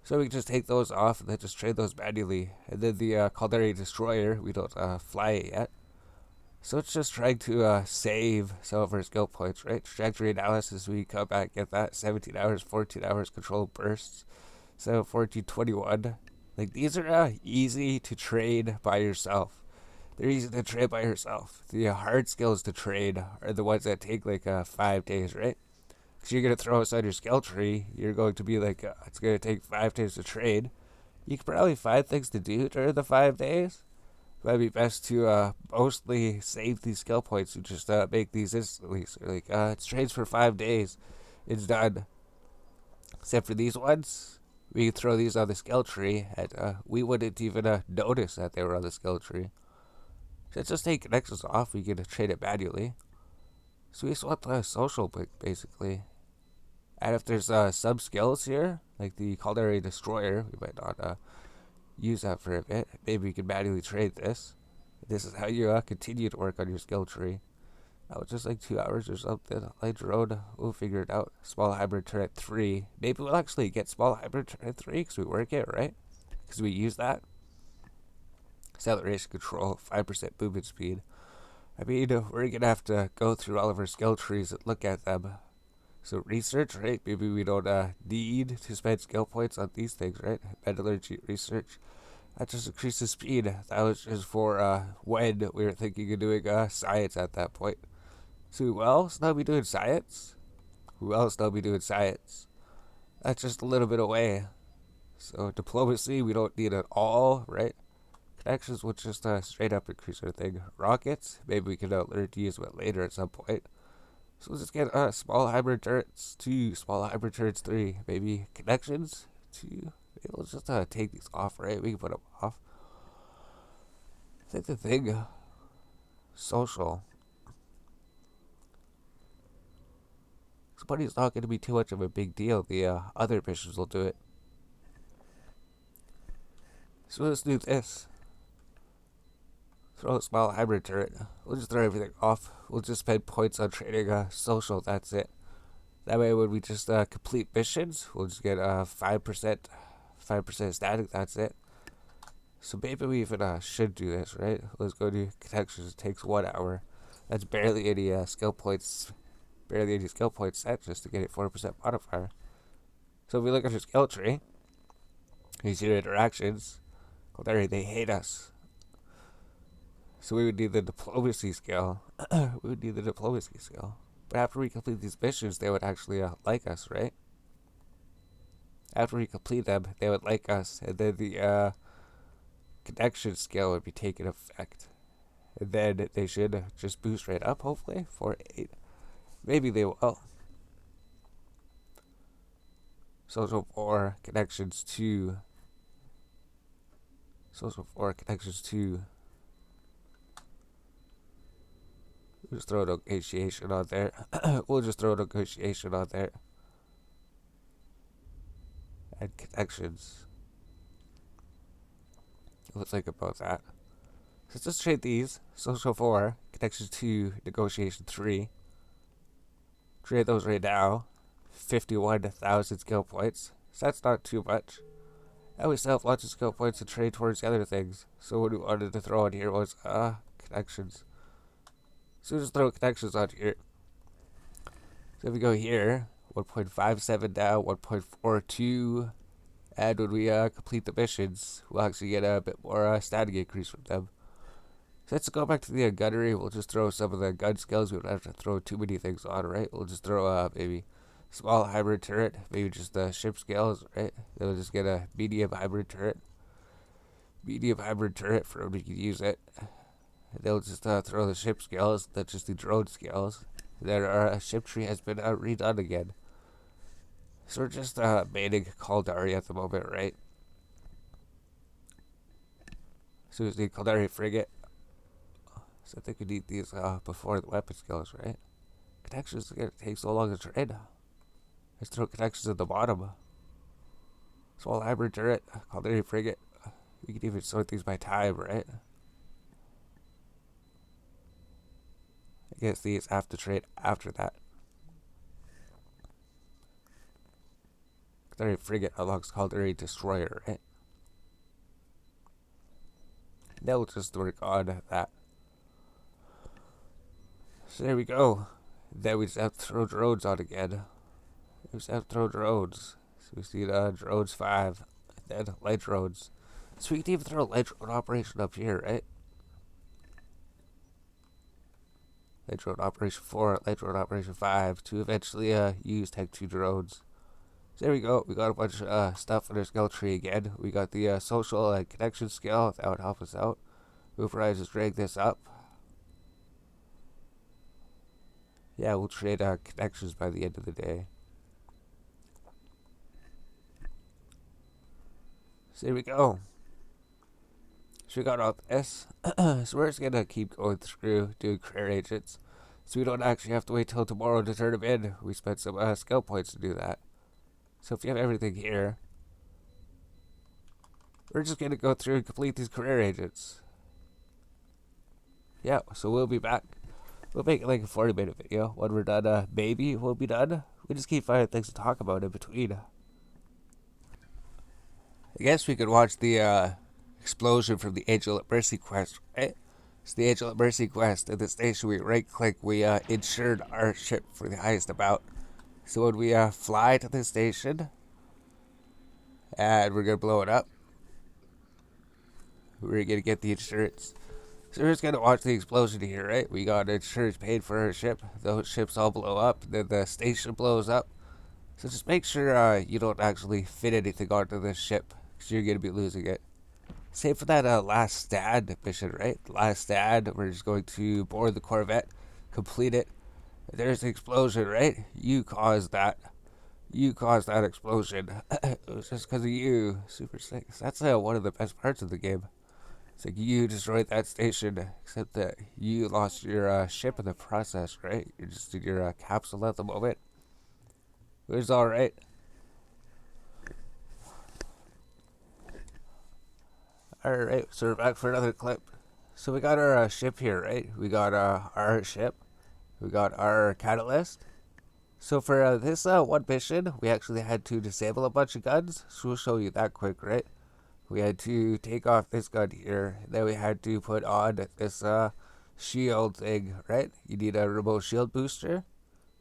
So we can just take those off and then just trade those manually. And then the Caldari Destroyer, we don't fly it yet. So it's just trying to save some of our skill points, right? Trajectory analysis, we come back, get that. 17 hours, 14 hours, control bursts. 7, 14, 21. Like, these are easy to trade by yourself. They're easy to trade by yourself. The hard skills to trade are the ones that take like 5 days, right? Because you're going to throw us on your skill tree. You're going to be like, it's going to take 5 days to trade. You can probably find things to do during the 5 days. It might be best to mostly save these skill points and just make these instantly. So like, it's trades for 5 days. It's done. Except for these ones, we can throw these on the skill tree, and we wouldn't even notice that they were on the skill tree. So let's just take connections off. We can trade it manually. So we just want the social, basically. And if there's some skills here, like the Caldari Destroyer, we might not use that for a bit. Maybe we can manually trade this. This is how you continue to work on your skill tree. Now it's just like 2 hours or something. Light road, we'll figure it out. Small hybrid turret 3. Maybe we'll actually get small hybrid turret 3 because we work it, right? Because we use that. Acceleration control, 5% movement speed. I mean, we're going to have to go through all of our skill trees and look at them. So research, right? Maybe we don't need to spend skill points on these things, right? Metallurgy research. That just increases speed. That was just for when we were thinking of doing science at that point. So who else now be doing science? Who else now be doing science? That's just a little bit away. So diplomacy, we don't need at all, right? Connections will just straight up increase our thing. Rockets, maybe we can learn to use it later at some point. So let's just get small hybrid turrets 2, small hybrid turrets 3, maybe connections 2. Maybe let's just take these off, right? We can put them off. I think the thing, social. Money's not going to be too much of a big deal. The other missions will do it. So let's do this. Throw a small hybrid turret. We'll just throw everything off. We'll just spend points on trading social. That's it. That way, when we just complete missions, we'll just get 5% static. That's it. So maybe we even should do this, right? Let's go to connections. It takes 1 hour. That's barely any skill points. Barely any skill points set just to get it 4% modifier. So if we look at your skill tree, you see your interactions. Well, they hate us. So we would need the diplomacy skill. We would need the diplomacy skill. But after we complete these missions, they would actually like us, right? After we complete them, they would like us, and then the connection skill would be taking effect. And then they should just boost right up, hopefully, 4-8. Maybe they will. Social 4 connections 2. Social 4 connections 2. We'll just throw a negotiation on there. We'll just throw a negotiation on there. And connections. Let's think about that. So let's just trade these. Social 4, connections 2, negotiation 3. Trade those right now. 51,000 skill points, so that's not too much. And we still have lots of skill points to trade towards the other things. So what we wanted to throw on here was connections. So we'll just throw connections on here. So if we go here, 1.57 now, 1.42, and when we complete the missions, we'll actually get a bit more static increase from them. So let's go back to the gunnery. We'll just throw some of the gun skills. We don't have to throw too many things on, right? We'll just throw maybe small hybrid turret, maybe just the ship scales, right? Then we'll just get a medium hybrid turret. Medium hybrid turret for when we can use it. They'll just throw the ship scales, that's just the drone scales. Then our ship tree has been redone again. So we're just maining Caldari at the moment, right? So we need Caldari frigate. So I think we need these before the weapon skills, right? Connections are gonna take so long to trade. Let's throw connections at the bottom. Small hybrid turret, Caldari frigate. We can even sort these by time, right? I guess these have to trade after that. Caldari frigate unlocks Caldari destroyer, right? Now we'll just work on that. So there we go. Then we just have to throw drones on again. We just have to throw drones. So we see drones 5. And then light drones. So we can even throw a light drone operation up here, right? Light drone operation 4, light drone operation 5 to eventually use Tech 2 drones. So there we go. We got a bunch of stuff in our skill tree again. We got the social and connection skill. That would help us out. We'll probably just drag this up. Yeah, we'll trade connections by the end of the day. So there we go. So we got all this. So we're just gonna keep going through doing career agents. So we don't actually have to wait till tomorrow to turn them in. We spent some skill points to do that. So if you have everything here, we're just gonna go through and complete these career agents. Yeah, so we'll be back. We'll make like a 40-minute video. When we're done, maybe we'll be done. We just keep finding things to talk about in between. I guess we could watch the explosion from the Angel at Mercy quest, right? It's the Angel at Mercy quest. At the station, we right-click, we insured our ship for the highest amount. So when we fly to the station, and we're gonna blow it up, we're gonna get the insurance. So we're just gonna watch the explosion here, right? We got insurance paid for our ship. Those ships all blow up. Then the station blows up. So just make sure you don't actually fit anything onto this ship, because you're gonna be losing it. Same for that last stand mission, right? Last stand, we're just going to board the Corvette, complete it. There's the explosion, right? You caused that. You caused that explosion. It was just because of you. Super sick. That's one of the best parts of the game. It's like you destroyed that station, except that you lost your ship in the process, right? You're just in your capsule at the moment. It was alright. Alright, so we're back for another clip. So we got our ship here, right? We got our ship. We got our catalyst. So for this one mission, we actually had to disable a bunch of guns. So we'll show you that quick, right? We had to take off this gun here. Then we had to put on this shield thing, right? You need a remote shield booster.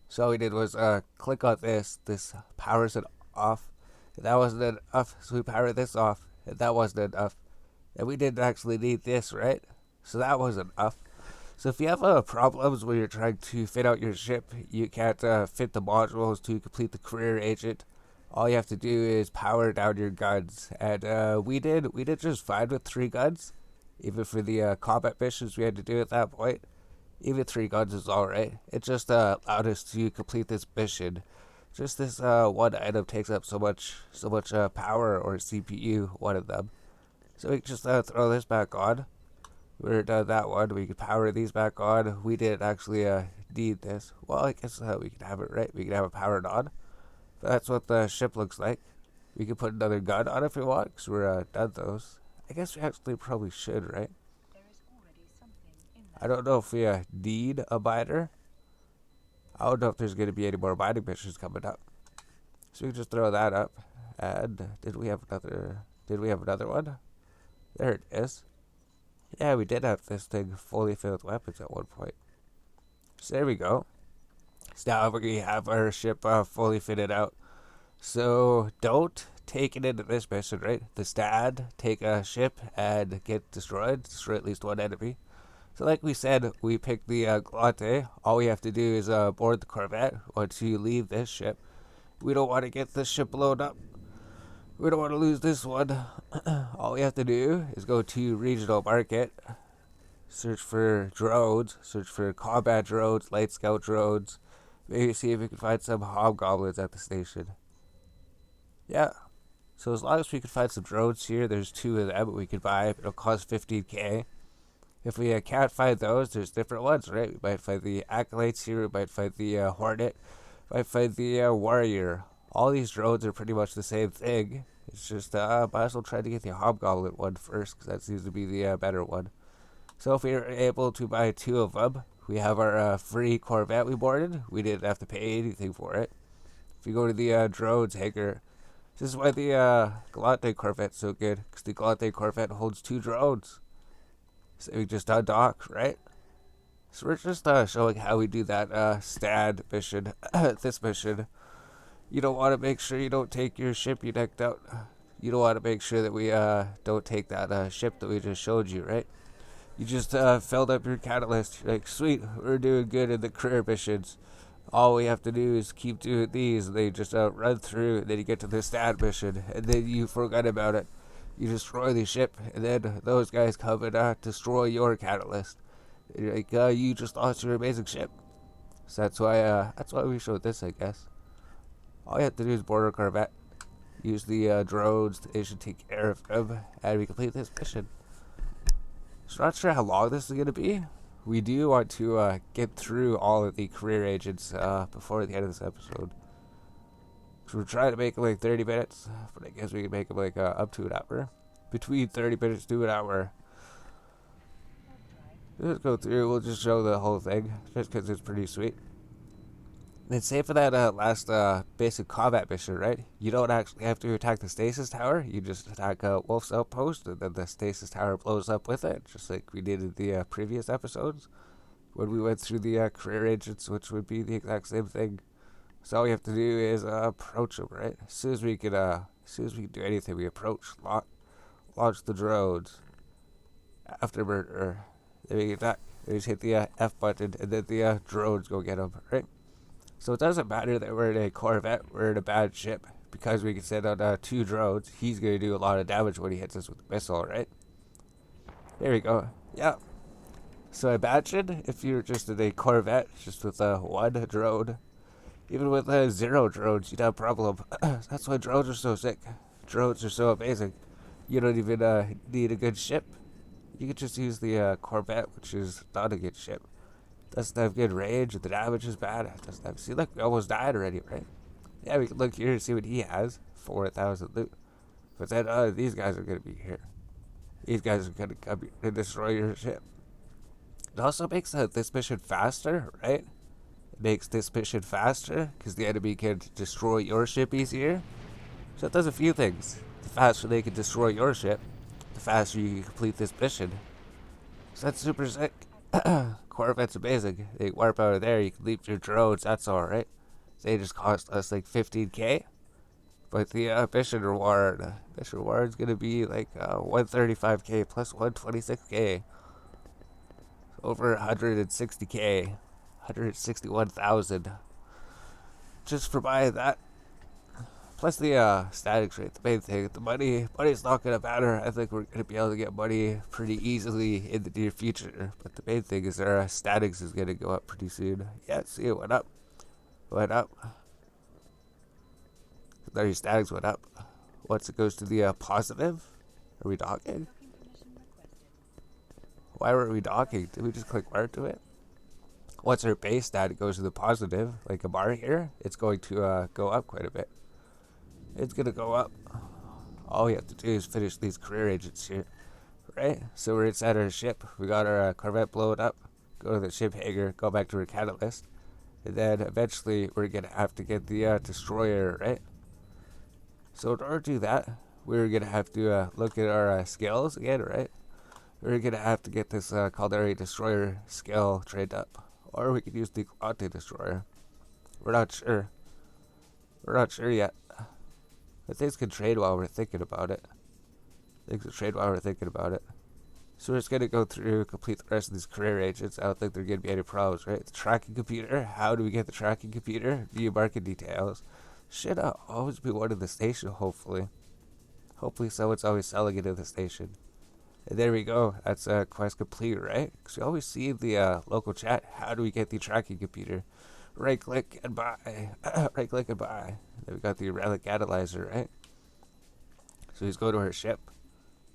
So all we did was click on this. This powers it off. And that wasn't enough, so we powered this off. And that wasn't enough. And we didn't actually need this, right? So that wasn't enough. So if you have problems where you're trying to fit out your ship, you can't fit the modules to complete the career agent, all you have to do is power down your guns. And we did just fine with 3 guns. Even for the combat missions we had to do at that point. Even 3 guns is alright. It just allowed us to complete this mission. Just this one item takes up so much power, or CPU, one of them. So we can just throw this back on. We're done that one. We can power these back on. We didn't actually need this. Well, I guess we can have it, right? We can have it powered on. But that's what the ship looks like. We can put another gun on if we want, because we're done those. I guess we actually probably should, right? I don't know if we need a miner. I don't know if there's going to be any more mining missions coming up. So we just throw that up. And did we have another? Did we have another one? There it is. Yeah, we did have this thing fully filled with weapons at one point. So there we go. So now we have our ship fully fitted out. So don't take it into this mission, right? The Stad, take a ship and get destroyed. Destroy at least one enemy. So like we said, we picked the Galante. All we have to do is board the Corvette once you leave this ship. We don't want to get this ship blown up. We don't want to lose this one. All we have to do is go to Regional Market, search for drones, search for combat drones, light scout drones. Maybe see if we can find some hobgoblins at the station. Yeah. So as long as we can find some drones here, there's 2 of them we could buy. It'll cost 15k. If we can't find those, there's different ones, right? We might find the Acolytes here. We might find the Hornet. We might find the Warrior. All these drones are pretty much the same thing. It's just, might as well try to get the Hobgoblin one first, because that seems to be the better one. So if we were able to buy 2 of them, we have our free Corvette we boarded. We didn't have to pay anything for it. If you go to the drones hangar, this is why the Galante Corvette's so good, because the Galante Corvette holds 2 drones. So we just undock, right? So we're just showing how we do that Stad mission, this mission. You don't want to make sure you don't take your ship you decked out. You don't want to make sure that we don't take that ship that we just showed you, right? You just filled up your catalyst. You're like, sweet, we're doing good in the career missions. All we have to do is keep doing these. They just run through, and then you get to the Stad mission, and then you forget about it. You destroy the ship, and then those guys come and destroy your catalyst. And you're like, you just lost your amazing ship. So that's why we showed this, I guess. All you have to do is board a Corvette, use the drones. They should take care of them, and we complete this mission. So not sure how long this is gonna be. We do want to get through all of the career agents before the end of this episode. So we're trying to make it like 30 minutes, but I guess we can make it like up to an hour. Between 30 minutes to an hour. Let's go through, we'll just show the whole thing, just because it's pretty sweet. And same for that last basic combat mission, right? You don't actually have to attack the stasis tower, you just attack Wolf's outpost, and then the stasis tower blows up with it, just like we did in the previous episodes. When we went through the career agents, which would be the exact same thing. So all we have to do is approach them, right? As soon as we can do anything, we approach, launch the drones. After murder, then we attack. We just hit the F button, and then the drones go get them, right? So it doesn't matter that we're in a Corvette, we're in a bad ship, because we can send out 2 drones. He's gonna do a lot of damage when he hits us with the missile, right? There we go. Yeah. So imagine if you're just in a Corvette, just with 1 drone. Even with 0 drones, you'd have a problem. That's why drones are so sick. Drones are so amazing. You don't even need a good ship. You could just use the Corvette, which is not a good ship. Doesn't have good range, the damage is bad. It doesn't have, see, look, we almost died already, right? Yeah, we can look here and see what he has. 4,000 loot. But then these guys are going to be here. These guys are going to come here and destroy your ship. It also makes this mission faster, right? Makes this mission faster because the enemy can destroy your ship easier. So it does a few things. The faster they can destroy your ship, the faster you can complete this mission. So that's super sick. Corvette's amazing. They warp out of there, you can leave your drones, that's alright. They just cost us like 15k. But the mission reward is gonna be like 135k plus 126k. Over 160k. 161,000 just for buying that. Plus the statics rate, the main thing. The money's not gonna matter. I think we're gonna be able to get money pretty easily in the near future. But the main thing is our statics is gonna go up pretty soon. Yeah, see it went up. Went up. There your statics went up. Once it goes to the positive, are we docking? Why were we docking? Did we just click wire to it? Once our base stat goes to the positive, like a bar here, it's going to go up quite a bit. It's going to go up. All we have to do is finish these career agents here, right? So we're inside our ship. We got our Corvette blown up. Go to the ship hangar, go back to our catalyst. And then eventually we're going to have to get the destroyer, right? So in order to do that, we're gonna have to look at our skills again, right? We're gonna have to get this Caldera Destroyer skill trained up, or we could use the Glante Destroyer. We're not sure. We're not sure yet. But things can trade while we're thinking about it. So we're just gonna go through, complete the rest of these career agents. I don't think there are gonna be any problems, right? The tracking computer. How do we get the tracking computer? View market details. Should always be one in the station, hopefully. Hopefully someone's always selling it in the station. And there we go. That's quest complete, right? Because we always see the local chat. How do we get the tracking computer? Right click and buy. Right click and buy. Then we got the relic analyzer, right? So let's go to our ship.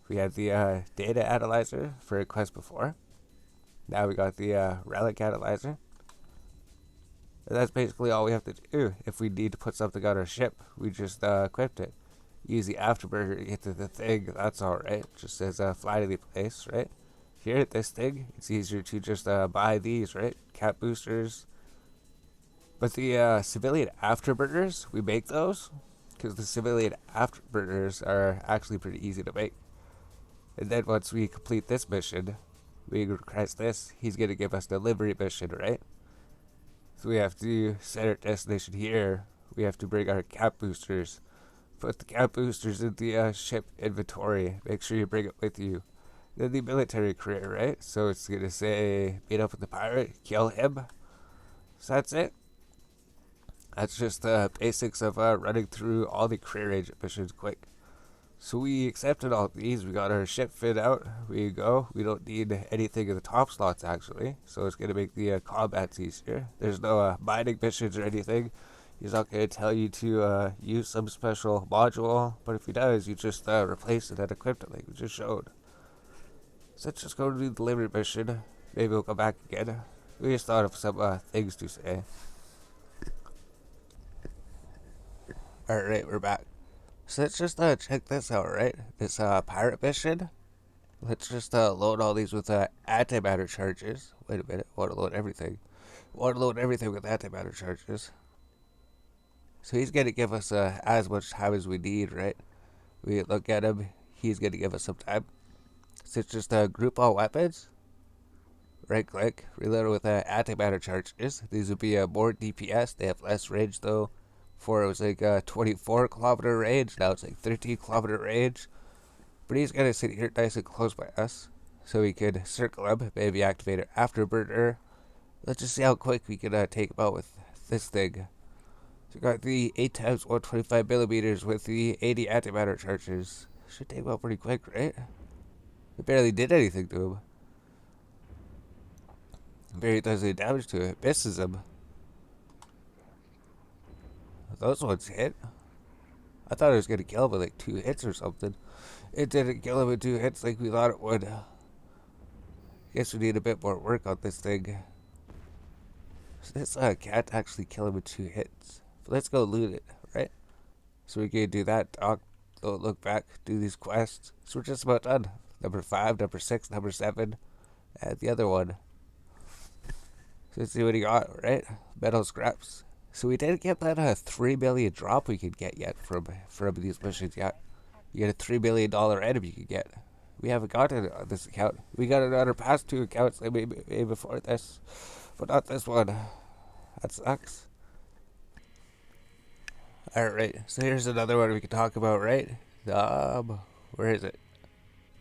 We had the data analyzer for a quest before. Now we got the relic analyzer. And that's basically all we have to do. If we need to put something on our ship, we just equipped it. Use the afterburner to get to the thing. That's alright. Just says fly to the place, right? Here at this thing, it's easier to just buy these, right? Cap boosters. But the civilian afterburners, we make those because the civilian afterburners are actually pretty easy to make. And then once we complete this mission, we request this. He's going to give us delivery mission, right? So we have to set our destination here. We have to bring our cap boosters. Put the cap boosters in the ship inventory. Make sure you bring it with you. Then the military career, right? So it's going to say, meet up with the pirate, kill him. So that's it. That's just the basics of running through all the career agent missions quick. So we accepted all these. We got our ship fit out. We go. We don't need anything in the top slots, actually. So it's going to make the combats easier. There's no mining missions or anything. He's not going to tell you to use some special module. But if he does, you just replace it and equip it like we just showed. So let's just go to the delivery mission. Maybe we'll come back again. We just thought of some things to say. Alright, we're back. So let's just check this out, right? This pirate mission. Let's just load all these with antimatter charges. Wait a minute, want to load everything. Want to load everything with antimatter charges. So he's going to give us as much time as we need, right? We look at him, he's going to give us some time. So it's just group all weapons. Right click, reload with antimatter charges. These would be more DPS, they have less range though. Before it was like 24 kilometer range, now it's like 13 kilometer range. But he's gonna sit here nice and close by us, so we could circle him, maybe activate an afterburner. Let's just see how quick we can take him out with this thing. So we got the 8 times 125 millimeters with the 80 antimatter charges. Should take him out pretty quick, right? It barely did anything to him. It barely does any damage to it. Misses him. Those ones hit. I thought it was gonna kill him with like 2 hits or something. It didn't kill him with 2 hits like we thought it would. Guess we need a bit more work on this thing. So this can't actually kill him with 2 hits. But let's go loot it, right? So we can do that, dog. Don't look back, do these quests. So we're just about done. Number 5, number 6, number 7, and the other one. So let's see what he got, right? Metal scraps. So we didn't get that 3 million drop we could get yet from these missions yet. You get a $3 million item you could get. We haven't gotten it on this account. We got it on our past 2 accounts like maybe before this, but not this one. That sucks. Alright, so here's another one we can talk about, right? Where is it?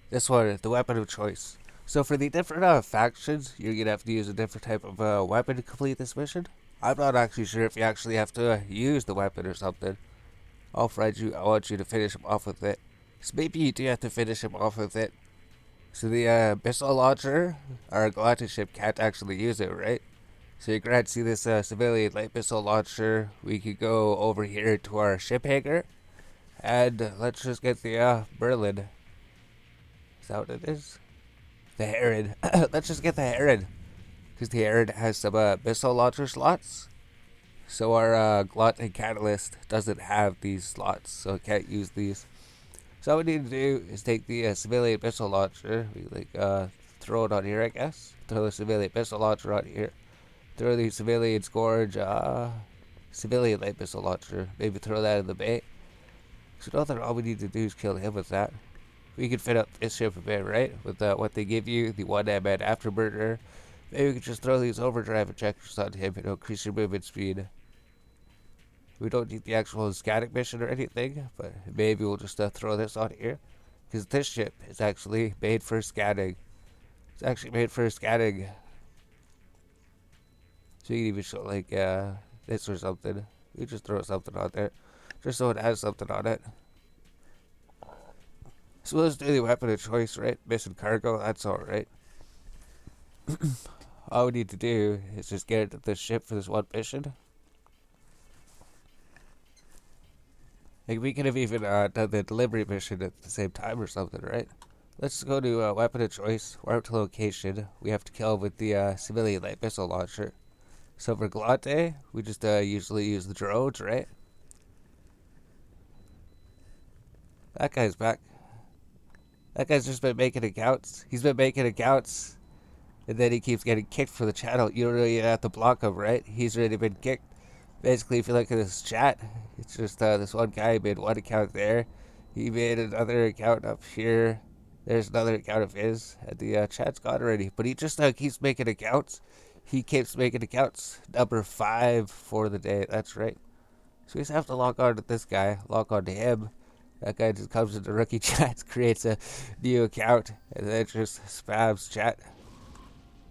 This one, the weapon of choice. So for the different factions, you're going to have to use a different type of weapon to complete this mission. I'm not actually sure if you actually have to use the weapon or something. I'll find you. I want you to finish him off with it. So maybe you do have to finish him off with it. So the missile launcher, our Galactic ship can't actually use it, right? So you can see this civilian light missile launcher. We could go over here to our ship hangar. And let's just get the Berlin. Is that what it is? The Heron. Let's just get the Heron. Because the Heron has some missile launcher slots. So our Glot Catalyst doesn't have these slots, so it can't use these. So all we need to do is take the civilian missile launcher. We throw it on here, I guess. Throw the civilian missile launcher on here. Throw the civilian Scourge, civilian light missile launcher. Maybe throw that in the bay. So now that all we need to do is kill him with that. We can fit up this ship a bit, right? With what they give you, the 1 man afterburner. Maybe we could just throw these overdrive injectors on him and increase your movement speed. We don't need the actual scanning mission or anything, but maybe we'll just throw this on here. Because this ship is actually made for scanning. It's actually made for scanning. So you can even show like this or something. You just throw something on there. Just so it has something on it. So let's do the weapon of choice, right? Mission cargo, that's alright. All we need to do is just get into this ship for this one mission. Like, we could have even done the delivery mission at the same time or something, right? Let's go to weapon of choice, warp to location. We have to kill with the civilian light missile launcher. So for Galante, we just usually use the drones, right? That guy's back. That guy's just been making accounts. He's been making accounts. And then he keeps getting kicked for the channel. You don't really have to block him, right? He's already been kicked. Basically, if you look at this chat, it's just this one guy made one account there. He made another account up here. There's another account of his. And the chat's gone already. But he just keeps making accounts. He keeps making accounts. Number 5 for the day. That's right. So we just have to log on to this guy. Log on to him. That guy just comes into rookie chat, creates a new account, and then just spams chat.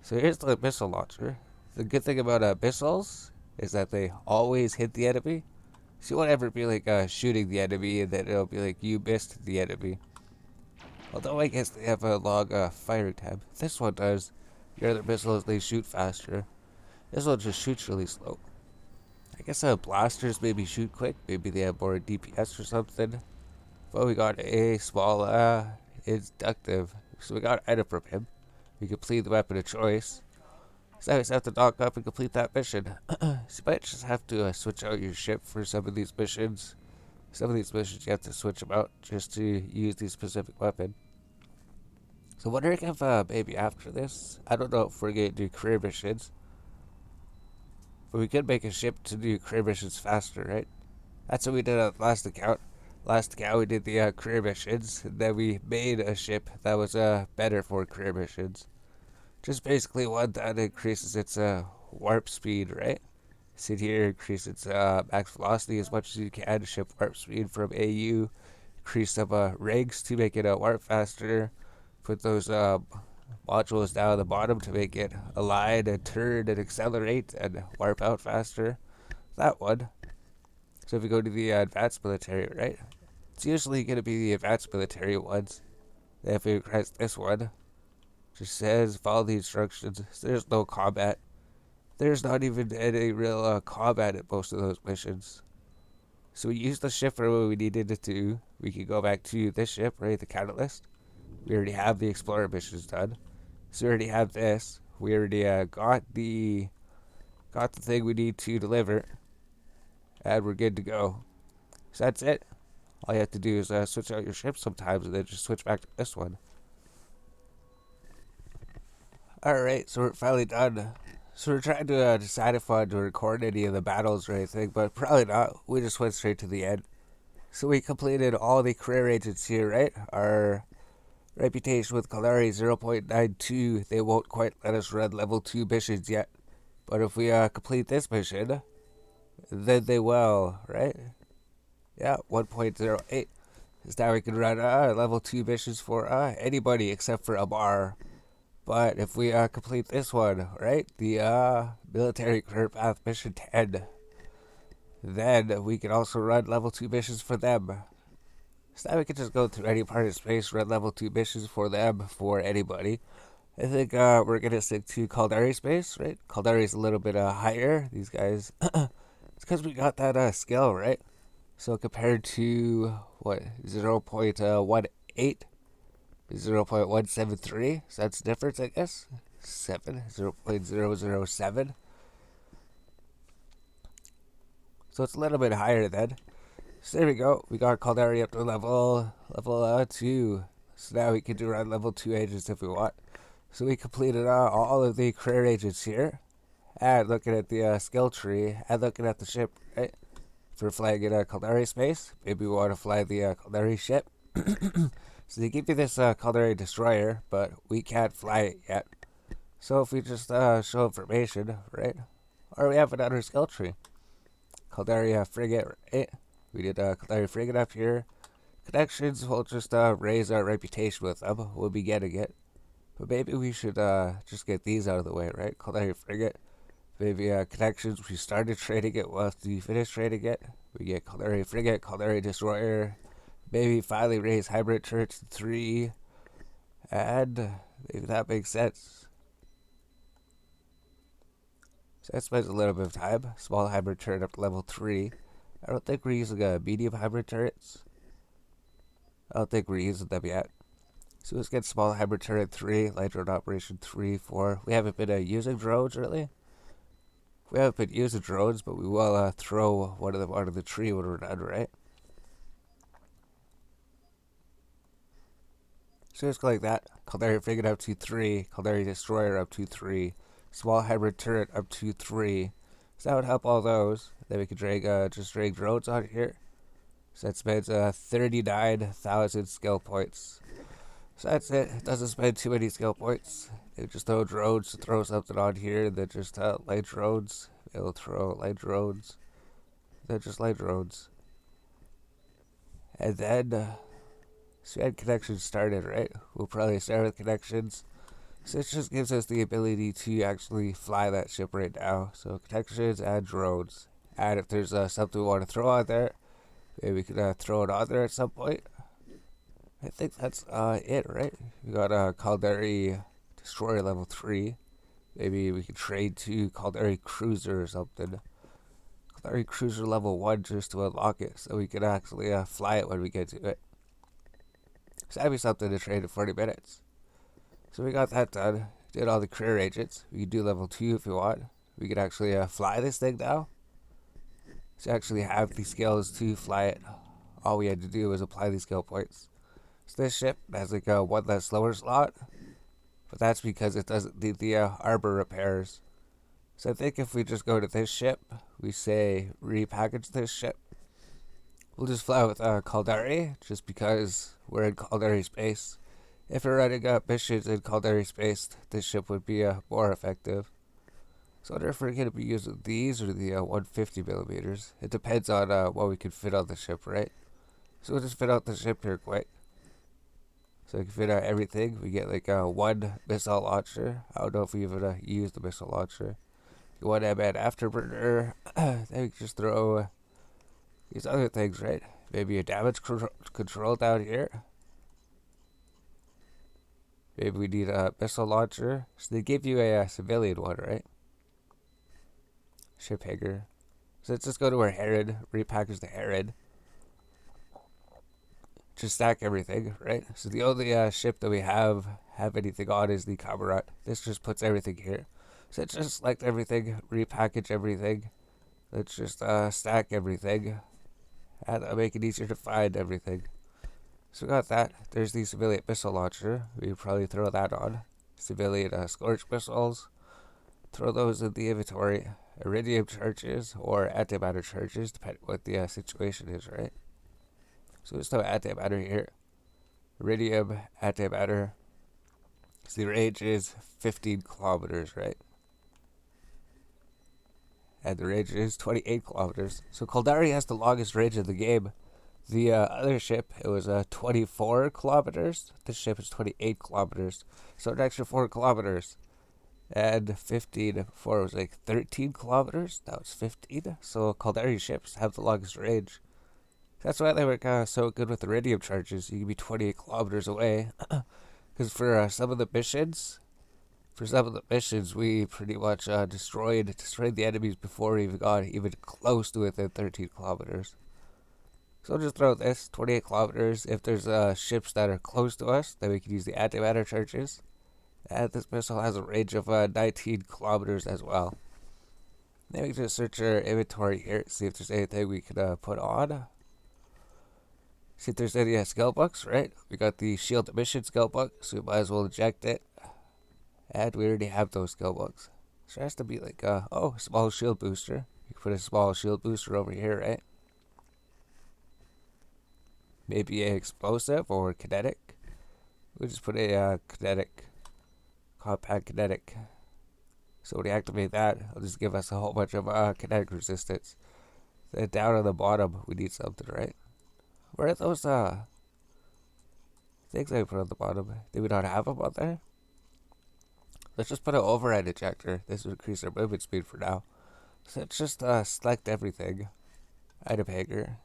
So here's the missile launcher. The good thing about missiles is that they always hit the enemy. So you won't ever be like shooting the enemy and then it'll be like you missed the enemy. Although I guess they have a long firing time. This one does. Your other missiles, they shoot faster. This one just shoots really slow. I guess blasters maybe shoot quick. Maybe they have more DPS or something. But we got a small inductive. So we got an item from him. We complete the weapon of choice. So I just have to dock up and complete that mission. So you might just have to switch out your ship for some of these missions. Some of these missions you have to switch them out just to use the specific weapon. So wondering if maybe after this, I don't know if we're going to do career missions. But we could make a ship to do career missions faster, right? That's what we did on the last account. Last account we did the career missions, and then we made a ship that was better for career missions. Just basically one that increases its warp speed, right? Sit here, increase its max velocity as much as you can, ship warp speed from AU, increase some rigs to make it warp faster, put those modules down at the bottom to make it align and turn and accelerate and warp out faster. That one. So if we go to the advanced military, right? It's usually going to be the advanced military ones. Then if we press this one, just says follow the instructions. There's no combat. There's not even any real combat at most of those missions. So we used the ship for what we needed it to. We can go back to this ship, right? The catalyst. We already have the explorer missions done. So we already have this. We already got the thing we need to deliver. And we're good to go. So that's it. All you have to do is switch out your ship sometimes and then just switch back to this one. Alright, so we're finally done. So we're trying to decide if I want to record any of the battles or anything, but probably not. We just went straight to the end. So we completed all the career agents here, right? Our reputation with Kalari 0.92. They won't quite let us run level 2 missions yet. But if we complete this mission, then they will, right? Yeah, 1.08. Because now we can run level 2 missions for anybody except for Amar. But if we complete this one, right? The military career path mission 10. Then we can also run level 2 missions for them. So now we can just go through any part of space, run level 2 missions for them, for anybody. I think we're going to stick to Caldari space, right? Caldari's a little bit higher. These guys, it's because we got that skill, right? So compared to, what, 0.18? 0.173, so that's the difference, I guess. 0.007. So it's a little bit higher then. So there we go. We got Caldari up to level 2. So now we can do around level 2 agents if we want. So we completed all of the career agents here. And looking at the skill tree, and looking at the ship, right? If for flying in a Caldari space. Maybe we want to fly the Caldari ship. So they give you this Caldari destroyer, but we can't fly it yet. So if we just show information, right? Or we have another skill tree. Caldari frigate, right? We did Caldari frigate up here. Connections will just raise our reputation with them. We'll be getting it. But maybe we should just get these out of the way, right? Caldari frigate. Maybe connections, we started trading it, we'll have to finish trading it. We get Caldari frigate, Caldari destroyer. Maybe finally raise hybrid turrets to 3. And maybe that makes sense. So that spends a little bit of time. Small hybrid turret up to level 3. I don't think we're using medium hybrid turrets. I don't think we're using them yet. So let's get small hybrid turret 3, light drone operation 3, 4. We haven't been using drones really. We haven't been using drones, but we will throw one of them out of the tree when we're done, right? So just go like that. Caldari frigate up to 3. Caldari destroyer up to 3. Small hybrid turret up to 3. So that would help all those. Then we could drag just drag drones on here. So that spends 39,000 skill points. So that's it. It doesn't spend too many skill points. They just throw drones to throw something on here. Then just light drones. It'll throw light drones. Then just light drones. And then so we had connections started, right? We'll probably start with connections. So it just gives us the ability to actually fly that ship right now. So connections, add drones. And if there's something we want to throw on there, maybe we could throw it on there at some point. I think that's it, right? We got Caldari destroyer level 3. Maybe we could trade to Caldari cruiser or something. Caldari cruiser level 1 just to unlock it, so we can actually fly it when we get to it. So that'd be something to trade in 40 minutes. So we got that done. Did all the career agents. We could do level 2 if we want. We could actually fly this thing now. So actually have the skills to fly it. All we had to do was apply these skill points. So this ship has like a one less slower slot. But that's because it doesn't need the arbor repairs. So I think if we just go to this ship, we say repackage this ship. We'll just fly with Caldari, just because we're in Caldari space. If we're running missions in Caldari space, this ship would be more effective. So I wonder if we're going to be using these or the 150 millimeters. It depends on what we can fit on the ship, right? So we'll just fit out the ship here quick. So we can fit out everything. We get like one missile launcher. I don't know if we even use the missile launcher. One M-man afterburner. Then we can just throw these other things, right? Maybe a damage control down here. Maybe we need a missile launcher. So they give you a civilian one, right? Ship hanger. So let's just go to our Heron, repackage the Heron. Just stack everything, right? So the only ship that we have anything on is the Camarade. This just puts everything here. So let's just select everything, repackage everything. Let's just stack everything. And that'll make it easier to find everything. So we got that. There's the civilian missile launcher. We could probably throw that on. Civilian scorch missiles. Throw those in the inventory. Iridium charges or antimatter charges, depending what the situation is, right? So there's no antimatter here. Iridium, antimatter. So the range is 15 kilometers, right? And the range is 28 kilometers. So Caldari has the longest range in the game. The other ship, it was 24 kilometers. This ship is 28 kilometers. So an extra 4 kilometers. And 15 before was like 13 kilometers. That was 15. So Caldari ships have the longest range. That's why they were so good with iridium charges. You can be 28 kilometers away. Because for some of the missions, we pretty much destroyed the enemies before we even got even close to within 13 kilometers. So we'll just throw this 28 kilometers. If there's ships that are close to us, then we can use the antimatter charges. And this missile has a range of 19 kilometers as well. Then we can just search our inventory here, see if there's anything we can put on. See if there's any skill books, right? We got the shield mission skill book, so we might as well eject it. And we already have those skill books. So it has to be like, small shield booster. You can put a small shield booster over here, right? maybe a explosive or kinetic. We'll just put a kinetic, compact kinetic. So when we activate that, it'll just give us a whole bunch of kinetic resistance. Then down on the bottom, we need something, right? Where are those things I put on the bottom? Do we not have them on there? Let's just put an override ejector. This will increase our movement speed for now. So let's just select everything. Item hanger.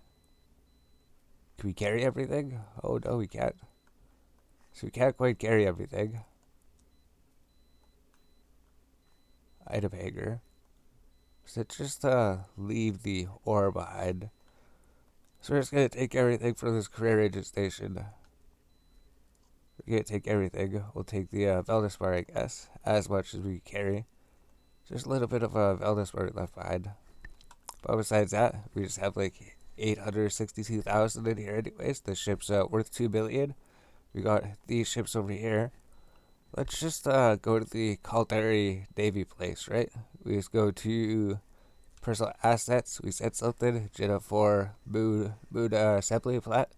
Can we carry everything? Oh no, we can't. So we can't quite carry everything. Item hanger. So just leave the ore behind. So we're just gonna take everything from this career agent station. We're gonna take everything. We'll take the wellness bar, I guess, as much as we carry. Just a little bit of a wellness bar left behind. But besides that, we just have like 862,000 in here anyways. The ship's worth 2 billion. We got these ships over here. Let's just go to the Calderi Navy place, right? We just go to personal assets. We set something. Jita 4 moon assembly plat.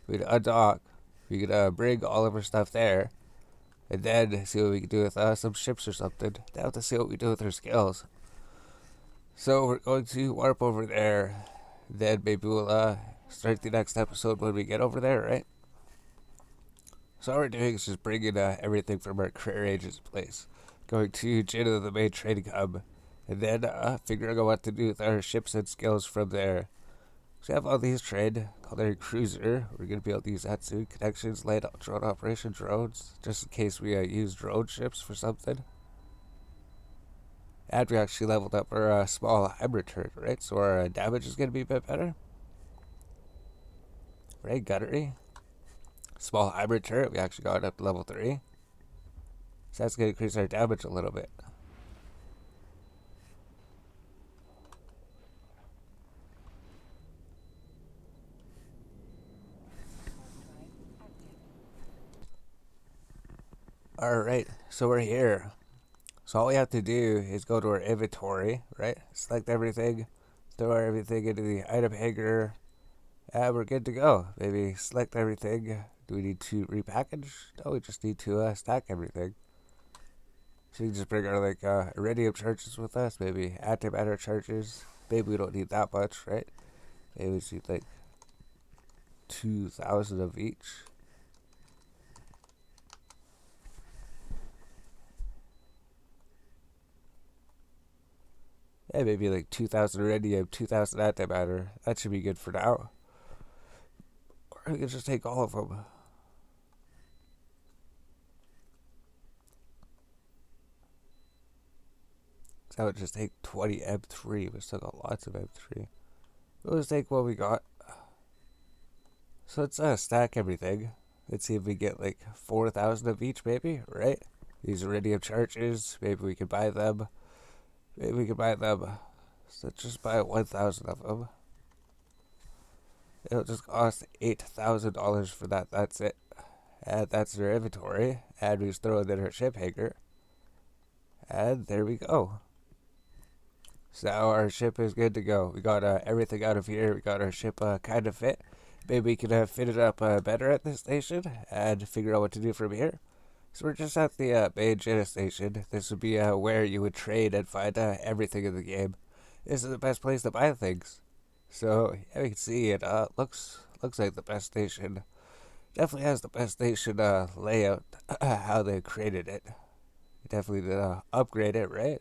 We can undock. We can bring all of our stuff there. And then see what we can do with some ships or something. Now have to see what we do with our skills. So we're going to warp over there. Then maybe we'll start the next episode when we get over there, right? So all we're doing is just bringing everything from our career agent's place. Going to Jita, the main trading hub. And then figuring out what to do with our ships and skills from there. So we have all these trade, called our cruiser. We're going to be able to use that soon. Connections, light drone operation drones, just in case we use drone ships for something. And we actually leveled up our small hybrid turret, right? So our damage is going to be a bit better. Right, gunnery. Small hybrid turret, we actually got it up to level 3. So that's going to increase our damage a little bit. Alright, so we're here. So all we have to do is go to our inventory, right? Select everything, throw everything into the item hanger, and we're good to go. Maybe select everything. Do we need to repackage? No, we just need to stack everything. So you can just bring our like iridium charges with us, maybe antimatter charges. Maybe we don't need that much, right? Maybe we just need like 2,000 of each. Yeah, maybe like 2,000 iridium, 2,000 antimatter. That should be good for now. Or we can just take all of them. So that would just take 20 M3. We still got lots of M3. We'll just take what we got. So let's stack everything. Let's see if we get like 4,000 of each, maybe, right? These iridium charges, maybe we can buy them. Maybe we can buy them. So let's just buy 1,000 of them. It'll just cost $8,000 for that. That's it. And that's their inventory. And we just throw it in our ship hanger. And there we go. So now our ship is good to go. We got everything out of here. We got our ship kind of fit. Maybe we can fit it up better at this station and figure out what to do from here. So we're just at the main Jita station. This would be where you would trade and find everything in the game. This is the best place to buy things. So yeah, we can see it looks like the best station. Definitely has the best station layout. How they created it. Definitely did upgrade it, right?